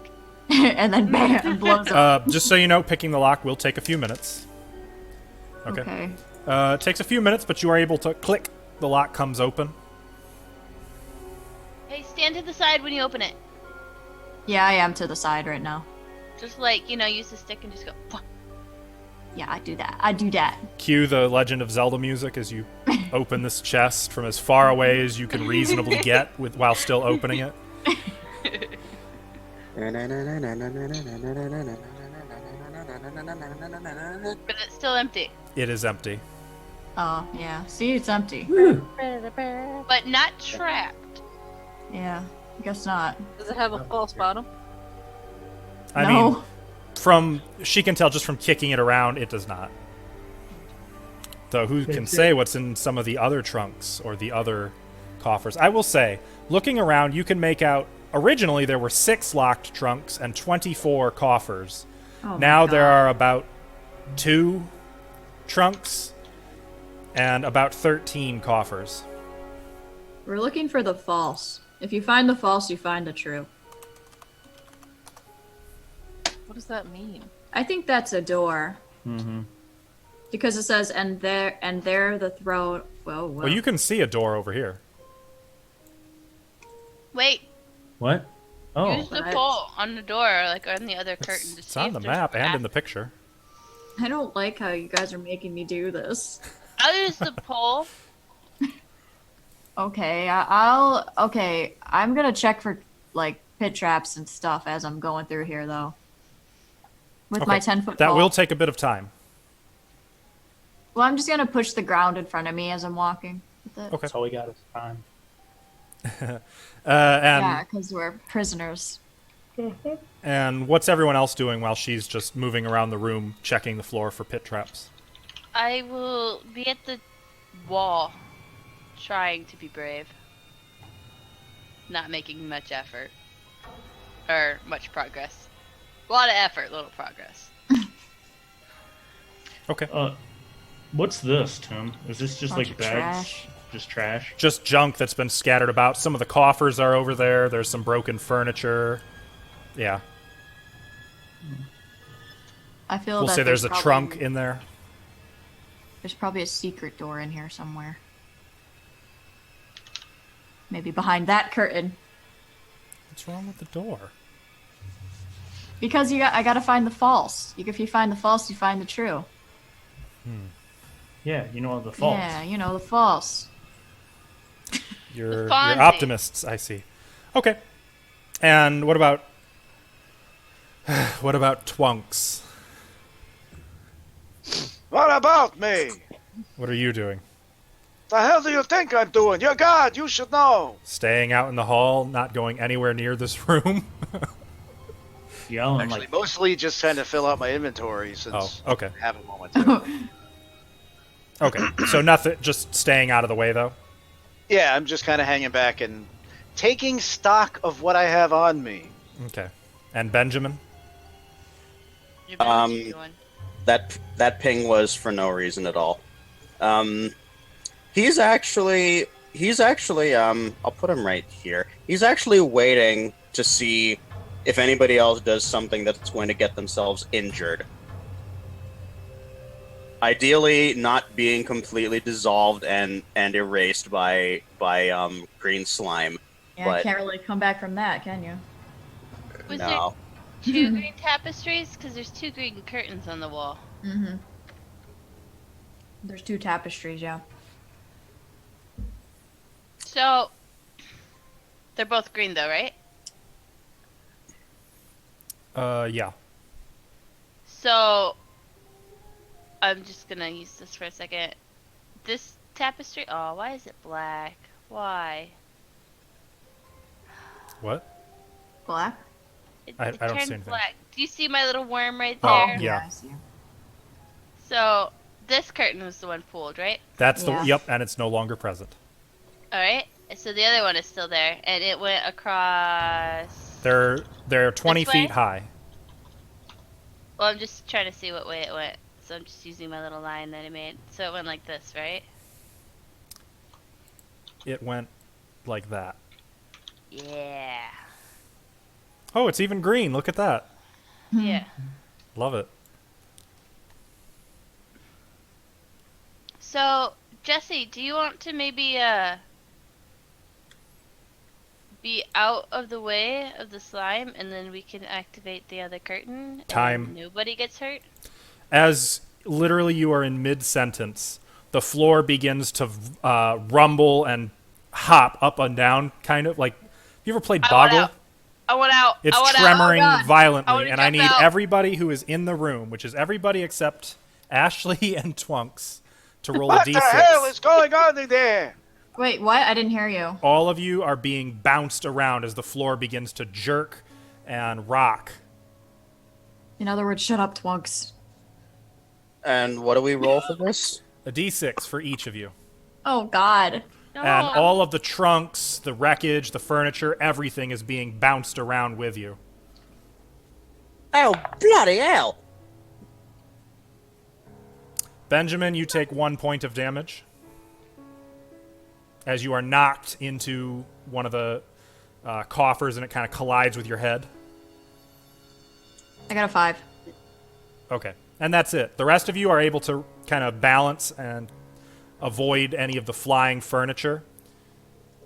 And then bam, blows up. Just so you know, picking the lock will take a few minutes. Okay. It takes a few minutes, but you are able to click. The lock comes open. Hey, stand to the side when you open it. Yeah, I am to the side right now. Just like, use the stick and just go. "Pwah." Yeah, I do that. I do that. Cue the Legend of Zelda music as you open this chest from as far away as you can reasonably get while still opening it. But it's still empty. It is empty. Oh, yeah. See, it's empty. But not trapped. Yeah, I guess not. Does it have a false bottom? I No. mean, she can tell just from kicking it around, it does not. Though who can say what's in some of the other trunks or the other coffers? I will say, looking around, you can make out. Originally, there were 6 locked trunks and 24 coffers. Oh my Now there God. are about 2 trunks and about 13 coffers. We're looking for the false. If you find the false, you find the true. What does that mean? I think that's a door. Mm-hmm. Because it says, and there the throne. Whoa, whoa. Well, you can see a door over here. Wait, What? Oh, use the What? pole on the door, like on the other curtain. To It's see on if the there's map and in the asps. picture. I don't like how you guys are making me do this. I'll use the pole. Okay, okay, I'm gonna check for, like, pit traps and stuff as I'm going through here, though. With my Okay, 10-foot that pole. will take a bit of time. Well, I'm just gonna push the ground in front of me as I'm walking with it. Okay. that's all we got is time. And Yeah, because we're prisoners. and what's everyone else doing while she's just moving around the room, checking the floor for pit traps? I will be at the wall, trying to be brave. Not making much effort. Or much progress. A lot of effort, little progress. Okay. What's this, Tim? Is this just Bunch like of bags? trash. Just trash? Just junk that's been scattered about. Some of the coffers are over there. There's some broken furniture. Yeah. I feel We'll that say there's a probably- trunk in there. There's probably a secret door in here somewhere. Maybe behind that curtain. What's wrong with the door? Because I gotta find the false. If you find the false, you find the true. Yeah, you know the faults. Yeah, you know, the false. You're Fonzie. optimists, I see. Okay. And what about Twunks? What about me? What are you doing? The hell do you think I'm doing? You're God. You should know. Staying out in the hall, not going anywhere near this room? Yelling Actually, like, mostly just trying to fill out my inventory since Oh, okay. I have a moment to. Okay. So nothing, just staying out of the way, though? Yeah, I'm just kind of hanging back and taking stock of what I have on me. Okay. And Benjamin? You've been Um, doing. That ping was for no reason at all. He's actually I'll put him right here. He's actually waiting to see if anybody else does something that's going to get themselves injured. Ideally, not being completely dissolved and erased by green slime. Yeah, But- can't really come back from that, can you? Was No. there 2 green tapestries? Because there's 2 green curtains on the wall. Mm-hmm. There's 2 tapestries, yeah. So, they're both green though, right? Yeah. So, I'm just gonna use this for a second. This tapestry, oh, why is it black? Why? What? Black? It I don't see turned anything. black. Do you see my little worm right Oh, there? yeah. I see. So, this curtain was the one pulled, right? That's Yeah. Yep, and it's no longer present. Alright, so the other one is still there, and it went across... They're 20 This way? feet high. Well, I'm just trying to see what way it went. So I'm just using my little line that I made. So it went like this, right? It went like that. Yeah. Oh, it's even green. Look at that. Yeah. Love it. So, Jesse, do you want to maybe be out of the way of the slime, and then we can activate the other curtain? Time. And nobody gets hurt? As literally you are in mid-sentence, the floor begins to rumble and hop up and down, kind of like. Have you ever played I want Boggle? out. I want out. It's I want tremoring out. Oh, God. I violently, wanna and I jump need out. everybody who is in the room, which is everybody except Ashley and Twunks, to roll a What d6. the hell is going on in there? Wait, what? I didn't hear you. All of you are being bounced around as the floor begins to jerk and rock. In other words, shut up, Twunks. And what do we roll for this? A d6 for each of you. Oh, God. No. And all of the trunks, the wreckage, the furniture, everything is being bounced around with you. Oh, bloody hell! Benjamin, you take 1 point of damage as you are knocked into one of the coffers and it kind of collides with your head. I got a 5. Okay. And that's it. The rest of you are able to kind of balance and avoid any of the flying furniture.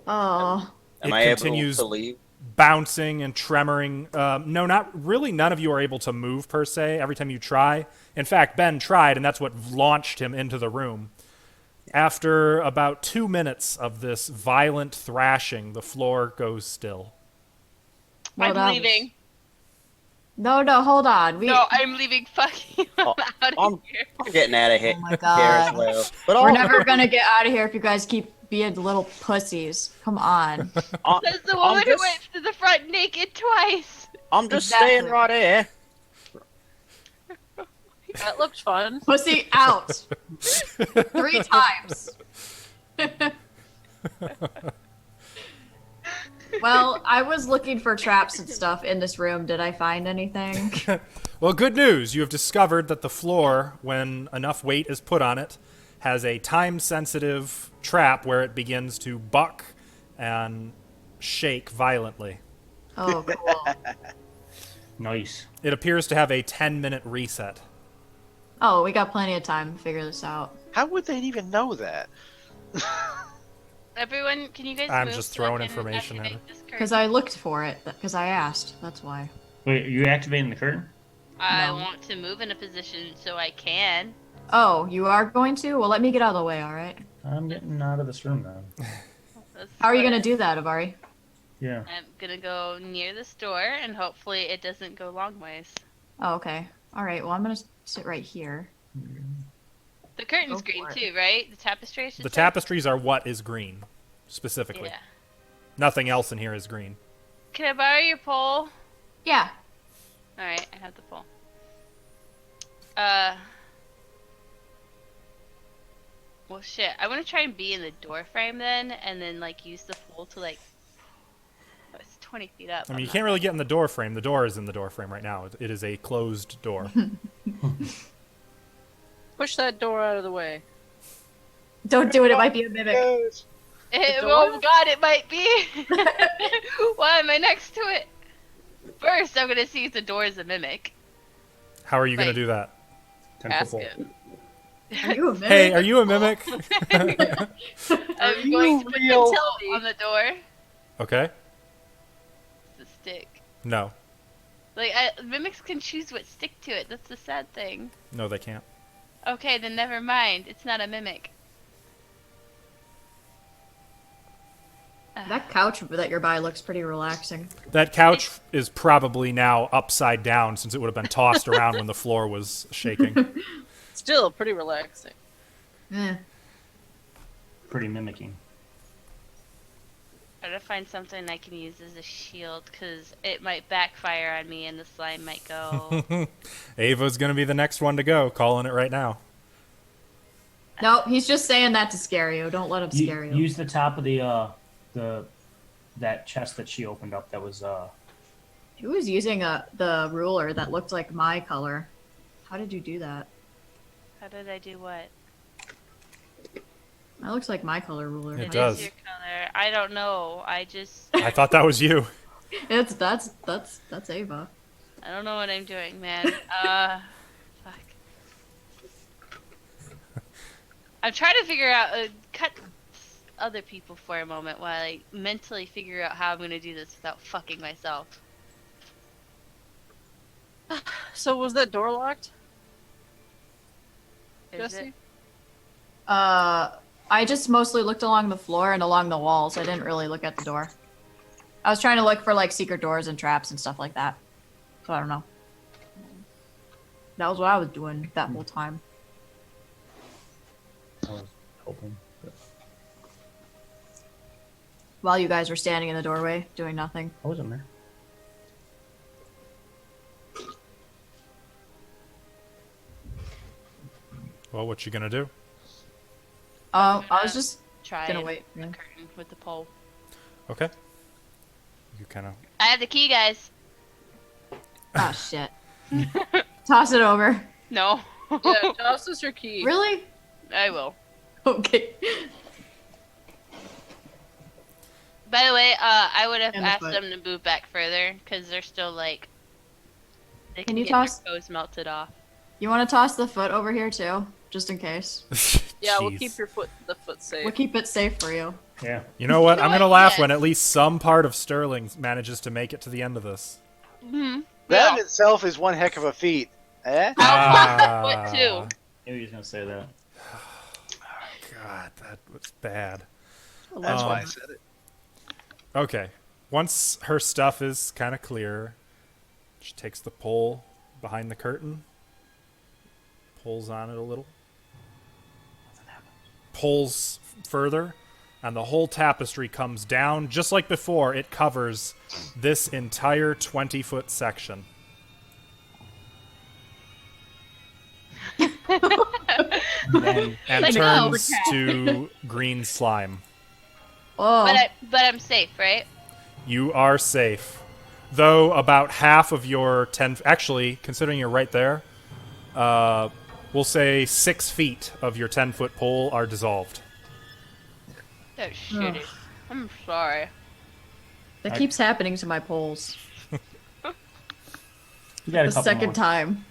Oh. Am It I able continues to leave? bouncing and tremoring. No, not really. None of you are able to move per se every time you try. In fact, Ben tried, and that's what launched him into the room. After about 2 minutes of this violent thrashing, the floor goes still. Well, I'm that was- leaving. No, hold on. No, I'm leaving fucking Oh, out I'm of here. getting out of here. Oh my Here God. as well. But We're I'll- never gonna get out of here if you guys keep being little pussies. Come on. I- Says the I'm woman who just- went to the front naked twice. I'm just Exactly. staying right here. That looked fun. Pussy out. 3 times. Well, I was looking for traps and stuff in this room. Did I find anything? Well, good news. You have discovered that the floor, when enough weight is put on it, has a time-sensitive trap where it begins to buck and shake violently. Oh, cool. Nice. It appears to have a 10-minute reset. Oh, we got plenty of time to figure this out. How would they even know that? Everyone, can you guys I'm move just so I throwing can information at activate her. this Because curtain? I looked for it. Because I asked. That's why. Wait, are you activating the curtain? I No. want to move in a position so I can. Oh, you are going to? Well, let me get out of the way, alright? I'm getting out of this room now. That's How are you what- going to do that, Avari? Yeah. I'm gonna go near this door, and hopefully it doesn't go long ways. Oh, okay. Alright, well, I'm going to sit right here. The curtain's Go green for it. too, right? The tapestry. I should The say? tapestries are what is green, specifically. Yeah. Nothing else in here is green. Can I borrow your pole? Yeah. All right, I have the pole. Well, shit. I want to try and be in the door frame then, and then like use the pole to like. Oh, it's 20 feet up. I mean, I'm you not- can't really get in the door frame. The door is in the door frame right now. It is a closed door. Push that door out of the way. Don't do it, it might be a mimic. Eh, door? oh god, it might be. Why am I next to it? First, I'm gonna see if the door is a mimic. How are you going Like- to do that? 10 Ask foot it. Are you a mimic? Hey, are you a mimic? I'm going to put real? the tilt on the door. Okay. The stick. No. Like, mimics can choose what stick to it. That's the sad thing. No, they can't. Okay, then never mind. It's not a mimic. That couch that you're by looks pretty relaxing. That couch is probably now upside down since it would have been tossed around when the floor was shaking. Still pretty relaxing. Eh. Pretty mimicking. Try to find something I can use as a shield, because it might backfire on me and the slime might go. Ava's going to be the next one to go, calling it right now. No, he's just saying that to scare you. Don't let him scare you. Use the top of the that chest that she opened up. That was Who was using the ruler that looked like my color? How did you do that? How did I do what? That looks like my color ruler. It It is does. your color. I don't know. I just. I thought that was you. That's Ava. I don't know what I'm doing, man. Fuck. I'm trying to figure out, cut other people for a moment while I mentally figure out how I'm gonna do this without fucking myself. So was that door locked, Is Jesse? it? I just mostly looked along the floor and along the walls. I didn't really look at the door. I was trying to look for like secret doors and traps and stuff like that. So I don't know. That was what I was doing that whole time. I was hoping. While you guys were standing in the doorway doing nothing. I wasn't there. Well, what you gonna do? I was just Try gonna and wait. the curtain with the pole. Okay. You kind of. I have the key, guys. Oh shit. Toss it over. No. Yeah, toss us your key. Really? I will. Okay. By the way, I would have And the asked foot. them to move back further because they're still like. They Can you get toss- their toes melted off. You want to toss the foot over here too, just in case. Yeah, we'll Jeez. keep the foot safe. We'll keep it safe for you. Yeah. You know what? You know I'm gonna what? laugh Yes. when at least some part of Sterling manages to make it to the end of this. Mm-hmm. That Yeah. in itself is one heck of a feat. Eh? Foot too. Knew he was gonna say that. God, that was bad. That's why I Um, said it. Okay. Once her stuff is kind of clear, she takes the pole behind the curtain, pulls on it a little, pulls further, and the whole tapestry comes down. Just like before, it covers this entire 20-foot section. Then And Like, turns to green slime. Oh, But I'm safe, right? You are safe. Though about half of your 10... Actually, considering you're right there, we'll say 6 feet of your 10-foot pole are dissolved. That's shitty. I'm sorry. that keeps happening to my poles. you got a The couple second more. time.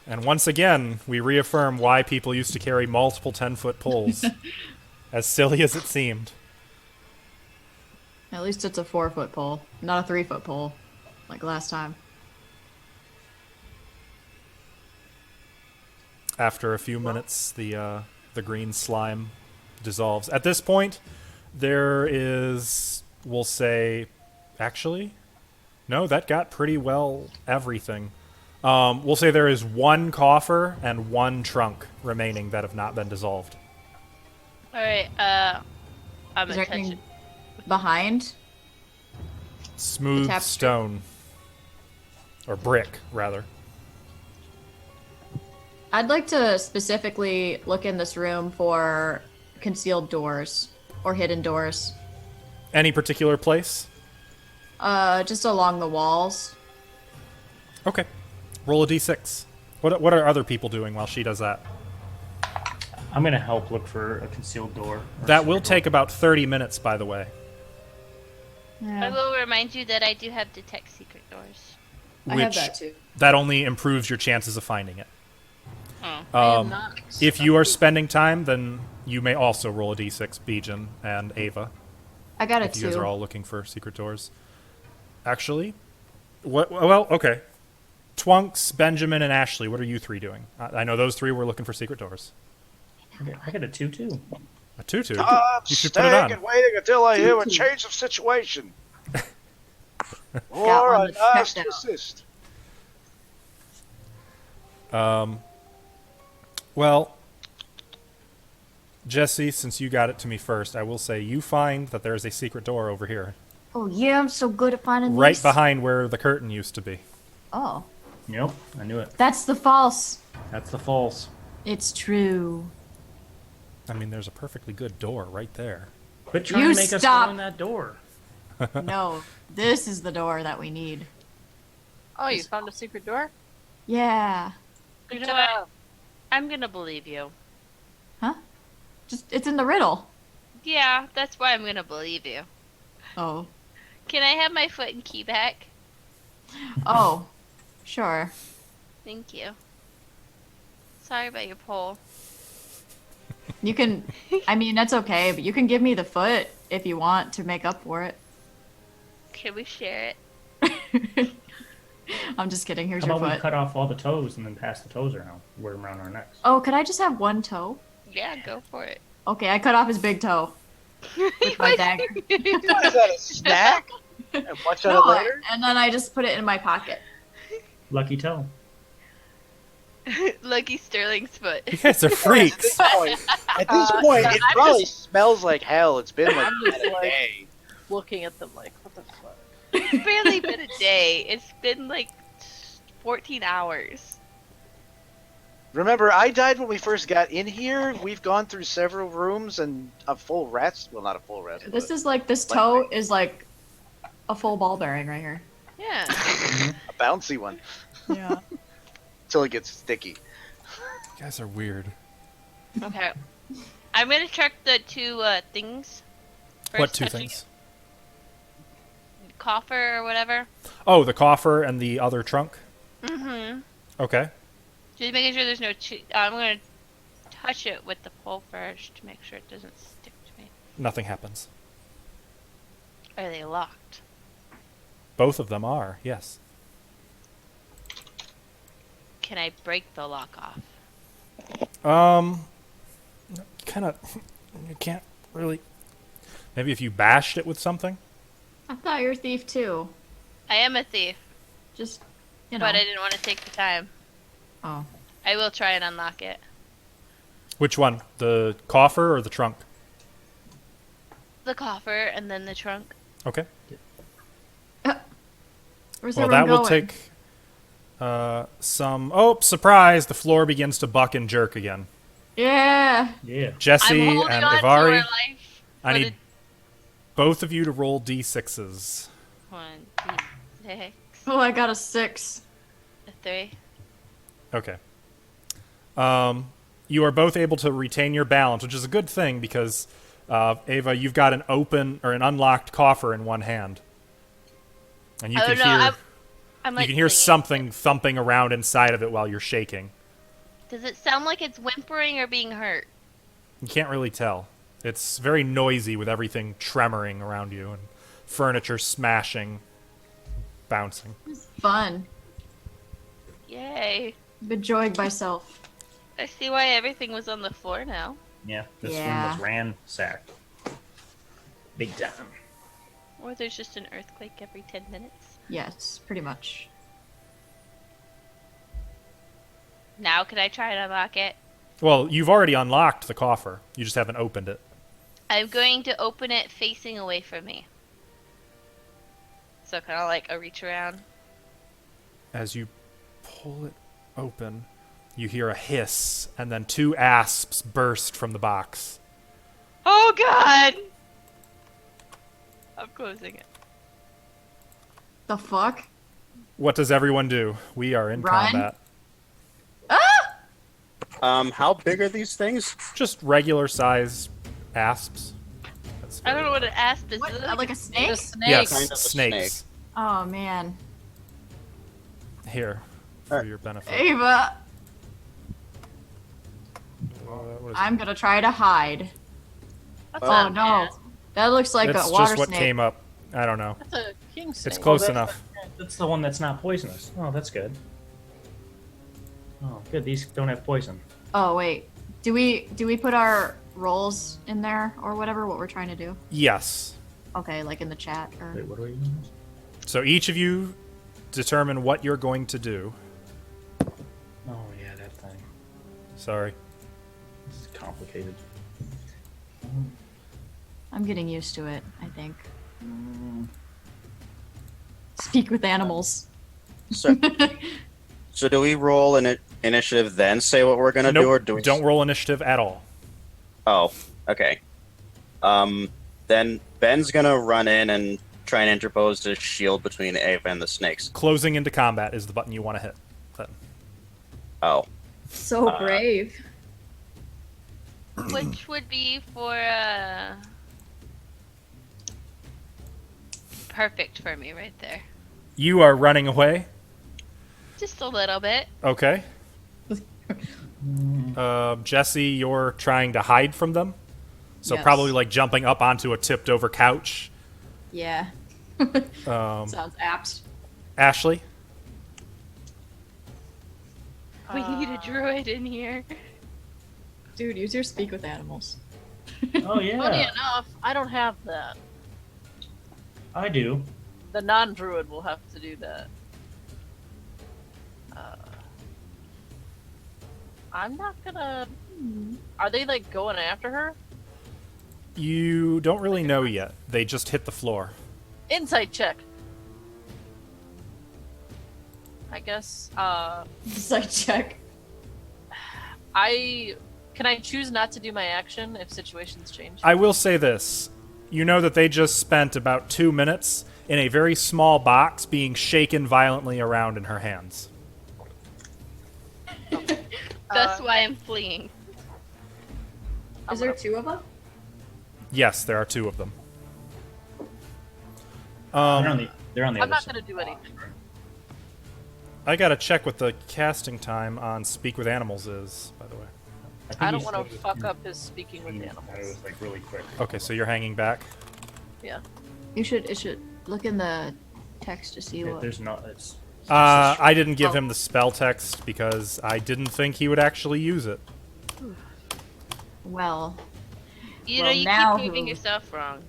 And once again, we reaffirm why people used to carry multiple 10-foot poles. As silly as it seemed. At least it's a 4-foot pole, not a 3-foot pole, like last time. After a few minutes, the green slime dissolves. At this point, there is, we'll say, actually, no, that got pretty well everything. We'll say there is 1 coffer and 1 trunk remaining that have not been dissolved. Alright, I'm Is there attention. anything behind? Smooth tapestry. stone. Or brick, rather. I'd like to specifically look in this room for concealed doors or hidden doors. Any particular place? Just along the walls. Okay. Roll a d6. What are other people doing while she does that? I'm gonna help look for a concealed door. or That secret will door. take about 30 minutes, by the way. I will remind you that I do have detect secret doors. I have Which that too. that only improves your chances of finding it. Oh. I am not. If you are spending time, then you may also roll a d6, Bijan and Ava, I got a if you guys 2. are all looking for secret doors. Actually, what? Well, okay. Twunks, Benjamin, and Ashley, what are you 3 doing? I know those 3 were looking for secret doors. I got a 2-2. A 2-2. I'm You should put it staying on. and waiting until I hear a change of situation. Got Or one an that's ask checked to out. assist. Well, Jesse, since you got it to me first, I will say you find that there is a secret door over here, Oh yeah, I'm so good at finding right these. behind where the curtain used to be. Oh, Yep, I knew it. that's the false. That's the false. It's true. I mean, there's a perfectly good door right there. Quit trying You to make us stop. go in that door. No, this is the door that we need. Oh, you found a secret door? Yeah. You Good know what? job. I'm gonna believe you. Just it's in the riddle. Yeah, that's why I'm gonna believe you. Oh. Can I have my foot and key back? Oh. Sure. Thank you. Sorry about your pole. You can I mean that's okay, but you can give me the foot if you want to make up for it. Can we share it? I'm just kidding. Here's How your about we foot. cut off all the toes and then pass the toes around, wear them around our necks? Oh, could I just have one toe? Yeah, go for it. Okay, I cut off his big toe with my dagger. What is that, a snack? And watch on it No, later? and then I just put it in my pocket. Lucky toe. Lucky Sterling's foot. You guys are At freaks. this point, it I'm probably smells like hell. It's been like I'm just a like- day. Looking at them like, what the fuck? It's barely been a day. It's been like 14 hours. Remember, I died when we first got in here. We've gone through several rooms and a full rest. Well, not a full rest. This but is like, this toe is like a full ball bearing right here. Yeah. a bouncy one Yeah. until it gets sticky. You guys are weird. Okay. I'm gonna check the two things. What First, two touching things? it. Coffer or whatever. Oh, the coffer and the other trunk? Mm-hmm. Okay. Just making sure there's no. I'm gonna touch it with the pole first to make sure it doesn't stick to me. Nothing happens. Are they locked? Both of them are, yes. Can I break the lock off? Kind of. You can't really. Maybe if you bashed it with something? I thought you were a thief too. I am a thief, Just, you know. but I didn't want to take the time. Oh. I will try and unlock it. Which one? The coffer or the trunk? The coffer and then the trunk. Okay. Where's Well, everyone that will going? take some. Oh, surprise! The floor begins to buck and jerk again. Yeah. Yeah. Jesse I'm holding and on to Ivari, our life. I for need both of you to roll d6s. the 1, 2, 6, Oh, I got a 6. a 3. Okay. You are both able to retain your balance, which is a good thing because, Ava, you've got an open or an unlocked coffer in one hand, and you Oh, can no, hear I'm you like can hear singing. something thumping around inside of it while you're shaking. Does it sound like it's whimpering or being hurt? You can't really tell. It's very noisy with everything tremoring around you and furniture smashing, bouncing. Fun. Yay. I'm enjoying myself. I see why everything was on the floor now. Yeah. This Yeah. room was ransacked. Big time. Or there's just an earthquake every 10 minutes. Yes, pretty much. Now can I try and unlock it? Well, you've already unlocked the coffer. You just haven't opened it. I'm going to open it facing away from me. So kind of like a reach around. As you pull it open, you hear a hiss, and then 2 asps burst from the box. Oh god! I'm closing it. The fuck? What does everyone do? We are in Run? combat. How big are these things? Just regular size asps. That's I don't know what an asp is. What? Is it Like a snake? The snake. Yes, Kind of a snakes. Oh, man. Here, for your benefit. Ava, What is I'm gonna try to hide. What's Oh, up, no. man? That looks like It's a water just what snake. came up. I don't know. That's a king snake. It's close that's enough. That's the one that's not poisonous. Oh, that's good. Oh, good. These don't have poison. Oh, wait. Do we put our roles in there or whatever, what we're trying to do? Yes. Okay, like in the chat or... Wait, what are we doing? So each of you determine what you're going to do. Oh, yeah, that thing. Sorry. This is complicated. I'm getting used to it, I think. Speak with animals. So do we roll an initiative then say what we're gonna Nope, do, or do we don't roll initiative at all. Oh, okay. Then Ben's gonna run in and try and interpose his shield between Ava and the snakes. Closing into combat is the button you want to hit. Then. Oh, So brave. Which would be for perfect for me right there. You are running away. Just a little bit. Okay. Jesse, you're trying to hide from them. So Yes. probably like jumping up onto a tipped over couch. Yeah. Sounds apt. Ashley? We need a druid in here. Dude, use your speak with animals. Oh, yeah. Funny enough, I don't have that. I do. The non-druid will have to do that. I'm not gonna... Are they, like, going after her? You don't really know yet. They just hit the floor. Insight check. I guess, Insight check. Can I choose not to do my action if situations change? I will say this. You know that they just spent about 2 minutes in a very small box being shaken violently around in her hands. That's why I'm fleeing. Is there 2 of them? Yes, there are 2 of them. They're on the I'm other not side. gonna do anything. I gotta check what the casting time on Speak with Animals is, by the way. think I don't he want said to it fuck was- up his speaking with It animals. was like really quick. Okay, so you're hanging back. Yeah. It should look in the text to see what. There's no. It's. I didn't give Oh. him the spell text because I didn't think he would actually use it. Well, You Well, know, you now keep proving who? yourself wrong.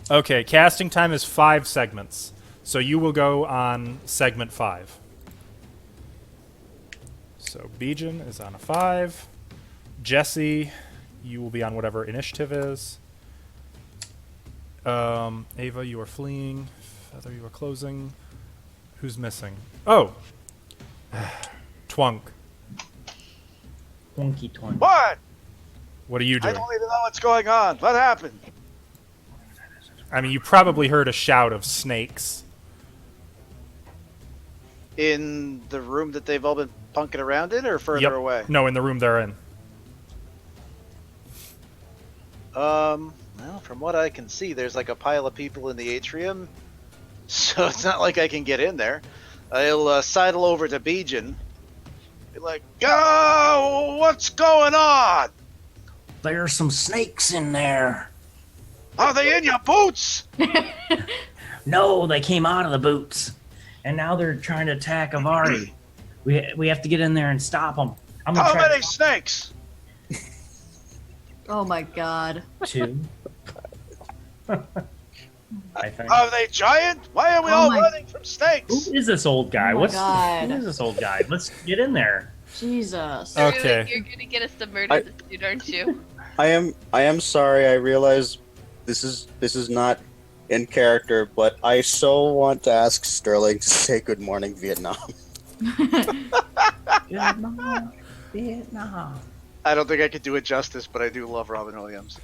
Okay, casting time is 5 segments. So you will go on segment 5. So Bijan is on a 5. Jesse, you will be on whatever initiative is. Ava, you are fleeing. Feather, you are closing. Who's missing? Oh! Twunk. Twonky twonk. What? What are you I doing? don't even know what's going on. What happened? I mean, you probably heard a shout of snakes. In the room that they've all been punking around in, or further Yep. away? No, in the room they're in. Well, from what I can see, there's like a pile of people in the atrium, so it's not like I can get in there. I'll sidle over to Bijan. Be like, "Go! What's going on? There's some snakes in there. Are they in your boots?" No, they came out of the boots, and now they're trying to attack Avari. We have to get in there and stop them. I'm gonna How try many snakes? oh my god. 2. I think. Are they giant? Why are we Oh all my- running from snakes? Who is this old guy? Oh my God. Who is this old guy? Let's get in there. Jesus. Okay. You're gonna get us to murder this dude, aren't you? I am sorry. I realize this is not in character, but I so want to ask Sterling to say good morning, Vietnam. Vietnam. I don't think I could do it justice, but I do love Robin Williams.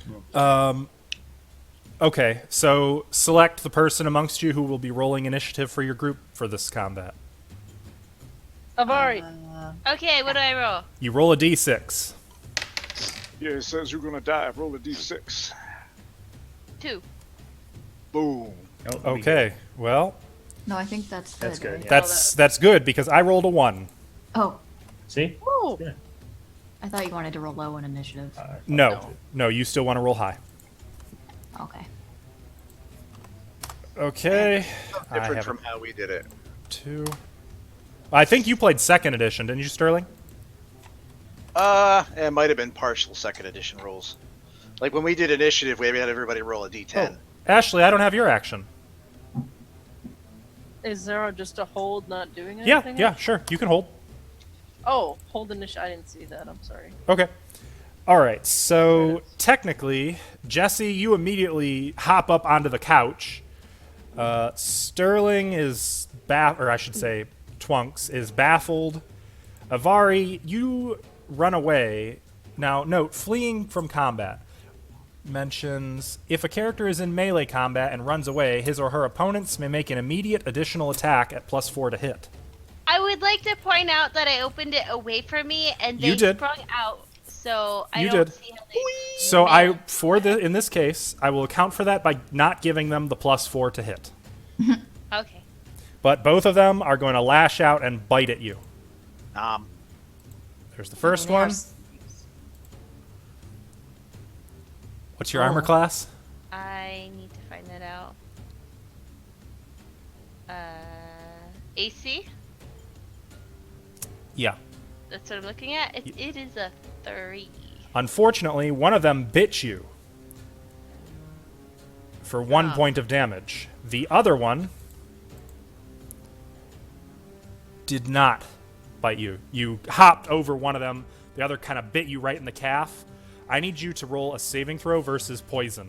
Okay, so select the person amongst you who will be rolling initiative for your group for this combat. Avari. Okay, what do I roll? You roll a d6. Yeah, it says you're gonna die. Roll a d6. 2. Boom. Oh, Okay, well, No, I think that's good. That's good, right? yeah. that's good because I rolled a 1. Oh, See? Woo. Yeah. I thought you wanted to roll low on initiative. No, you still want to roll high. Okay. Okay, I Different have from how we did it. 2. I think you played 2nd edition, didn't you, Sterling? It might have been partial second edition rolls. Like when we did initiative, we had everybody roll a d10. Ashley, I don't have your action. Is there just a hold not doing Yeah, anything? yeah, sure, you can hold. Oh, hold initiative. I didn't see that. I'm sorry. Okay. All right. So technically, Jesse, you immediately hop up onto the couch. Sterling is or I should say, Twunks is baffled. Avari, you run away. Now, note, fleeing from combat mentions if a character is in melee combat and runs away, his or her opponents may make an immediate additional attack at +4 to hit. I would like to point out that I opened it away from me and You they did. sprung out, so I You don't did. see how they. So in this case, I will account for that by not giving them the +4 to hit. Okay. But both of them are going to lash out and bite at you. There's the first one. What's your armor class? I need to find that out. AC? Yeah. That's what I'm looking at. It is a 3. Unfortunately, one of them bit you for 1 Ah. point of damage. The other one did not bite you. You hopped over one of them. The other kind of bit you right in the calf. I need you to roll a saving throw versus poison.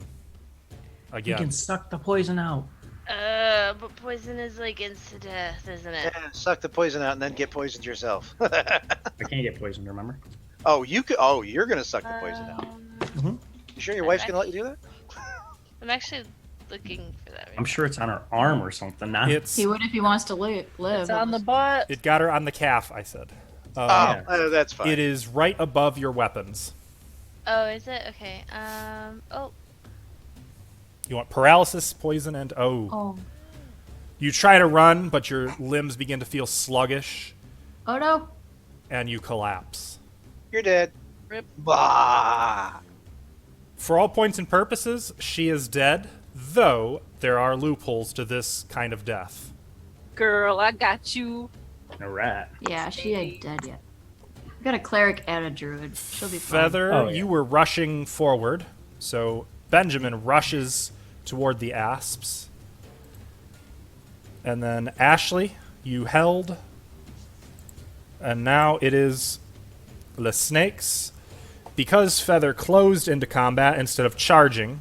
You Again. can suck the poison out. But poison is like insta-death, isn't it? Yeah, suck the poison out and then get poisoned yourself. I can't get poisoned, remember? Oh, you could. Oh, you're gonna suck the poison out. You sure your wife's gonna let you do that? I'm actually looking for that. I'm sure it's on her arm or something. Not. It's He would if he wants to live. It's on the butt. it got her on the calf. I said. Yeah. That's fine. It is right above your weapons. Oh, is it? Okay. Oh. You want paralysis, poison, and Oh. You try to run, but your limbs begin to feel sluggish, Oh no. and you collapse. You're dead. Rip. Bah. For all points and purposes, she is dead, though there are loopholes to this kind of death. Girl, I got you. A rat. Yeah, she ain't dead yet. We got a cleric and a druid. She'll be fine. Feather, Oh, yeah. you were rushing forward, so Benjamin rushes toward the asps. And then Ashley, you held. And now it is the snakes. Because Feather closed into combat instead of charging,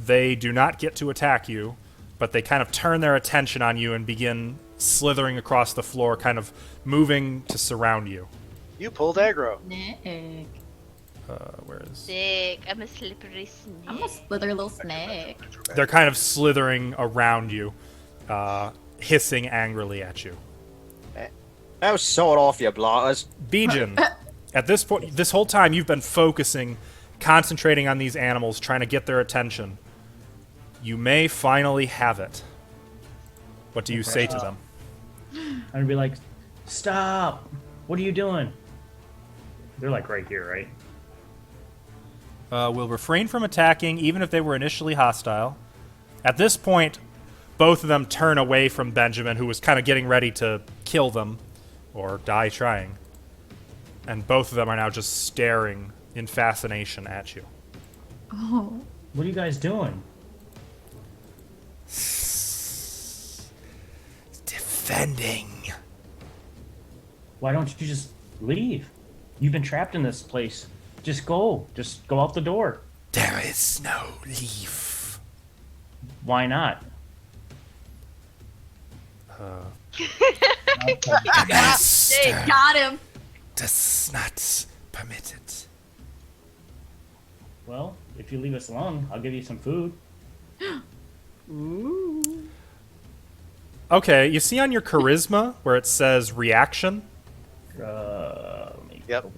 they do not get to attack you, but they kind of turn their attention on you and begin slithering across the floor, kind of moving to surround you. You pulled aggro. Snake. Where is... Sick. I'm a slippery snake. I'm a slither little snake. They're kind of slithering around you, hissing angrily at you. That was sawed off, you blotters. Bijin, at this point, this whole time you've been focusing, concentrating on these animals, trying to get their attention. You may finally have it. What do you say to them? I'd be like, "Stop! What are you doing?" They're like right here, right? Will refrain from attacking, even if they were initially hostile. At this point, both of them turn away from Benjamin, who was kind of getting ready to kill them, or die trying. And both of them are now just staring in fascination at you. Oh. What are you guys doing? Defending. Why don't you just leave? You've been trapped in this place. Just go. Just go out the door. There is no leaf. Why not? The master They got him. does not permit it. Well, if you leave us alone, I'll give you some food. Okay, you see on your charisma where it says reaction? Let me Yep.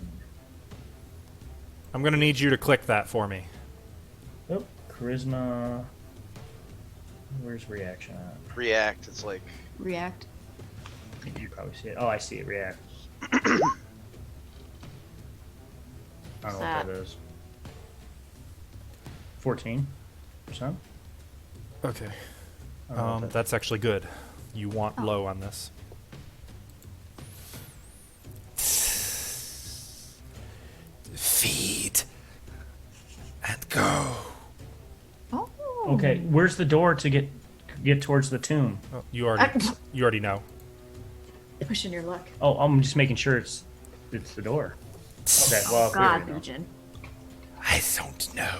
I'm going to need you to click that for me. Oh, charisma. Where's reaction at? React. It's like React. You probably see it. Oh, I see it. React. I don't know what that is. 14%. Okay. I don't know what that- That's actually good. You want low on this. Feed and go. Oh. Okay, where's the door to get towards the tomb? Oh, you already know. Pushing your luck. Oh, I'm just making sure it's the door. Okay, well, we God, already know. Legion. I don't know.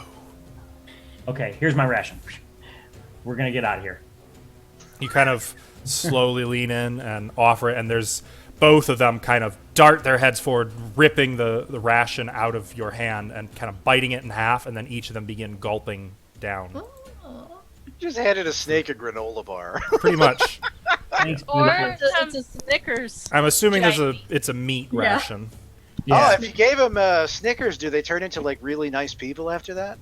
Okay, here's my ration. We're gonna get out of here. You kind of slowly lean in and offer it, and there's both of them kind of dart their heads forward, ripping the ration out of your hand and kind of biting it in half, and then each of them begin gulping down. just handed a snake a granola bar. Pretty much. Thanks, Or beautiful. It's a Snickers. I'm assuming Shiny. it's a meat Yeah. ration. Yeah. Oh, if you gave them Snickers, do they turn into like really nice people after that?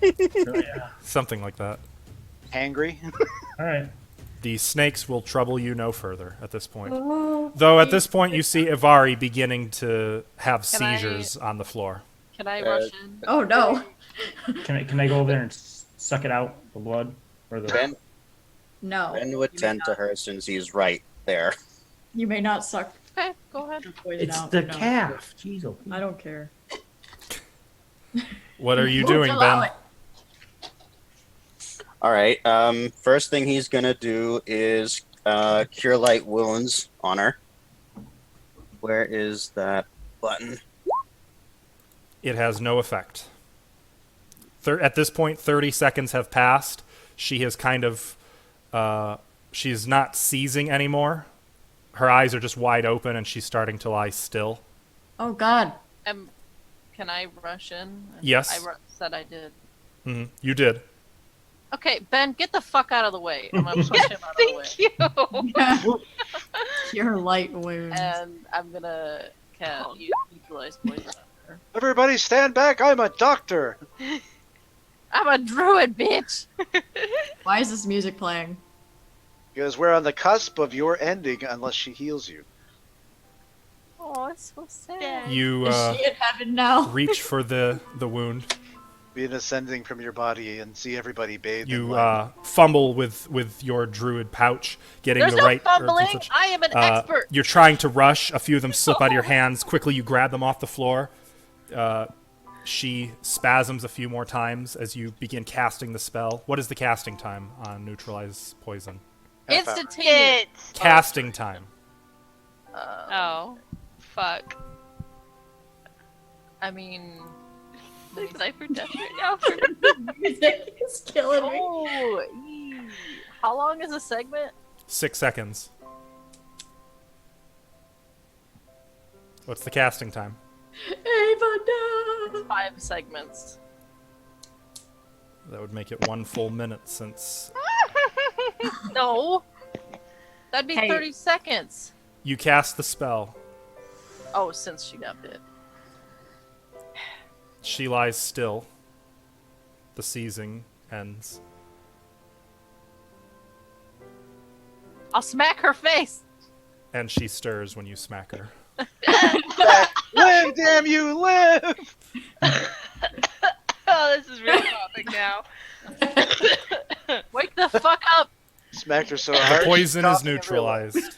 Yeah. Something like that. Hangry? All right. The snakes will trouble you no further at this point. Oh. Though at this point you see Ivari beginning to have Can I- seizures on the floor. Can I rush in? Oh no. Can I go over there and suck it out, the blood or the? Ben, No. Ben would tend to her since he's right there. You may not suck Okay, go ahead. poison It's out. the no. calf. Jeez, oh. I don't care. What are you Won't doing, allow Ben? it. All right. First thing he's gonna do is cure light wounds on her. Where is that button? It has no effect. At this point, 30 seconds have passed. She has kind of... she's not seizing anymore. Her eyes are just wide open, and she's starting to lie still. Oh God. Can I rush in? Yes. Said I did. You did. Okay, Ben, get the fuck out of the way. I'm gonna push him out of the way. Thank you. Cure light wounds. And I'm gonna use neutralize poison on her. Everybody stand back! I'm a doctor! I'm a druid, bitch! Why is this music playing? Because we're on the cusp of your ending unless she heals you. Oh, it's so sad. You Is she in heaven now? reach for the wound. Be an ascending from your body and see everybody bathed in You light. fumble with your druid pouch, getting There's the no right herbs and fumbling! such. I am an expert! You're trying to rush. A few of them slip out of your hands. Quickly, you grab them off the floor. She spasms a few more times as you begin casting the spell. What is the casting time on neutralize poison? Instantaneous! It's. Casting time. Oh. Fuck. I mean... Looks life or death right now. Music is killing me. Oh, how long is a segment? 6 seconds. What's the casting time? Ava, no. 5 segments. That would make it 1 full minute since No! That'd be Hey. 30 seconds! you cast the spell. Oh, since she got bit. She lies still. The seizing ends. I'll smack her face! And she stirs when you smack her. Live, damn you, live! Oh, this is really topic now. Wake the fuck up! Smacked her so The hard. poison she's is coughing everywhere. neutralized.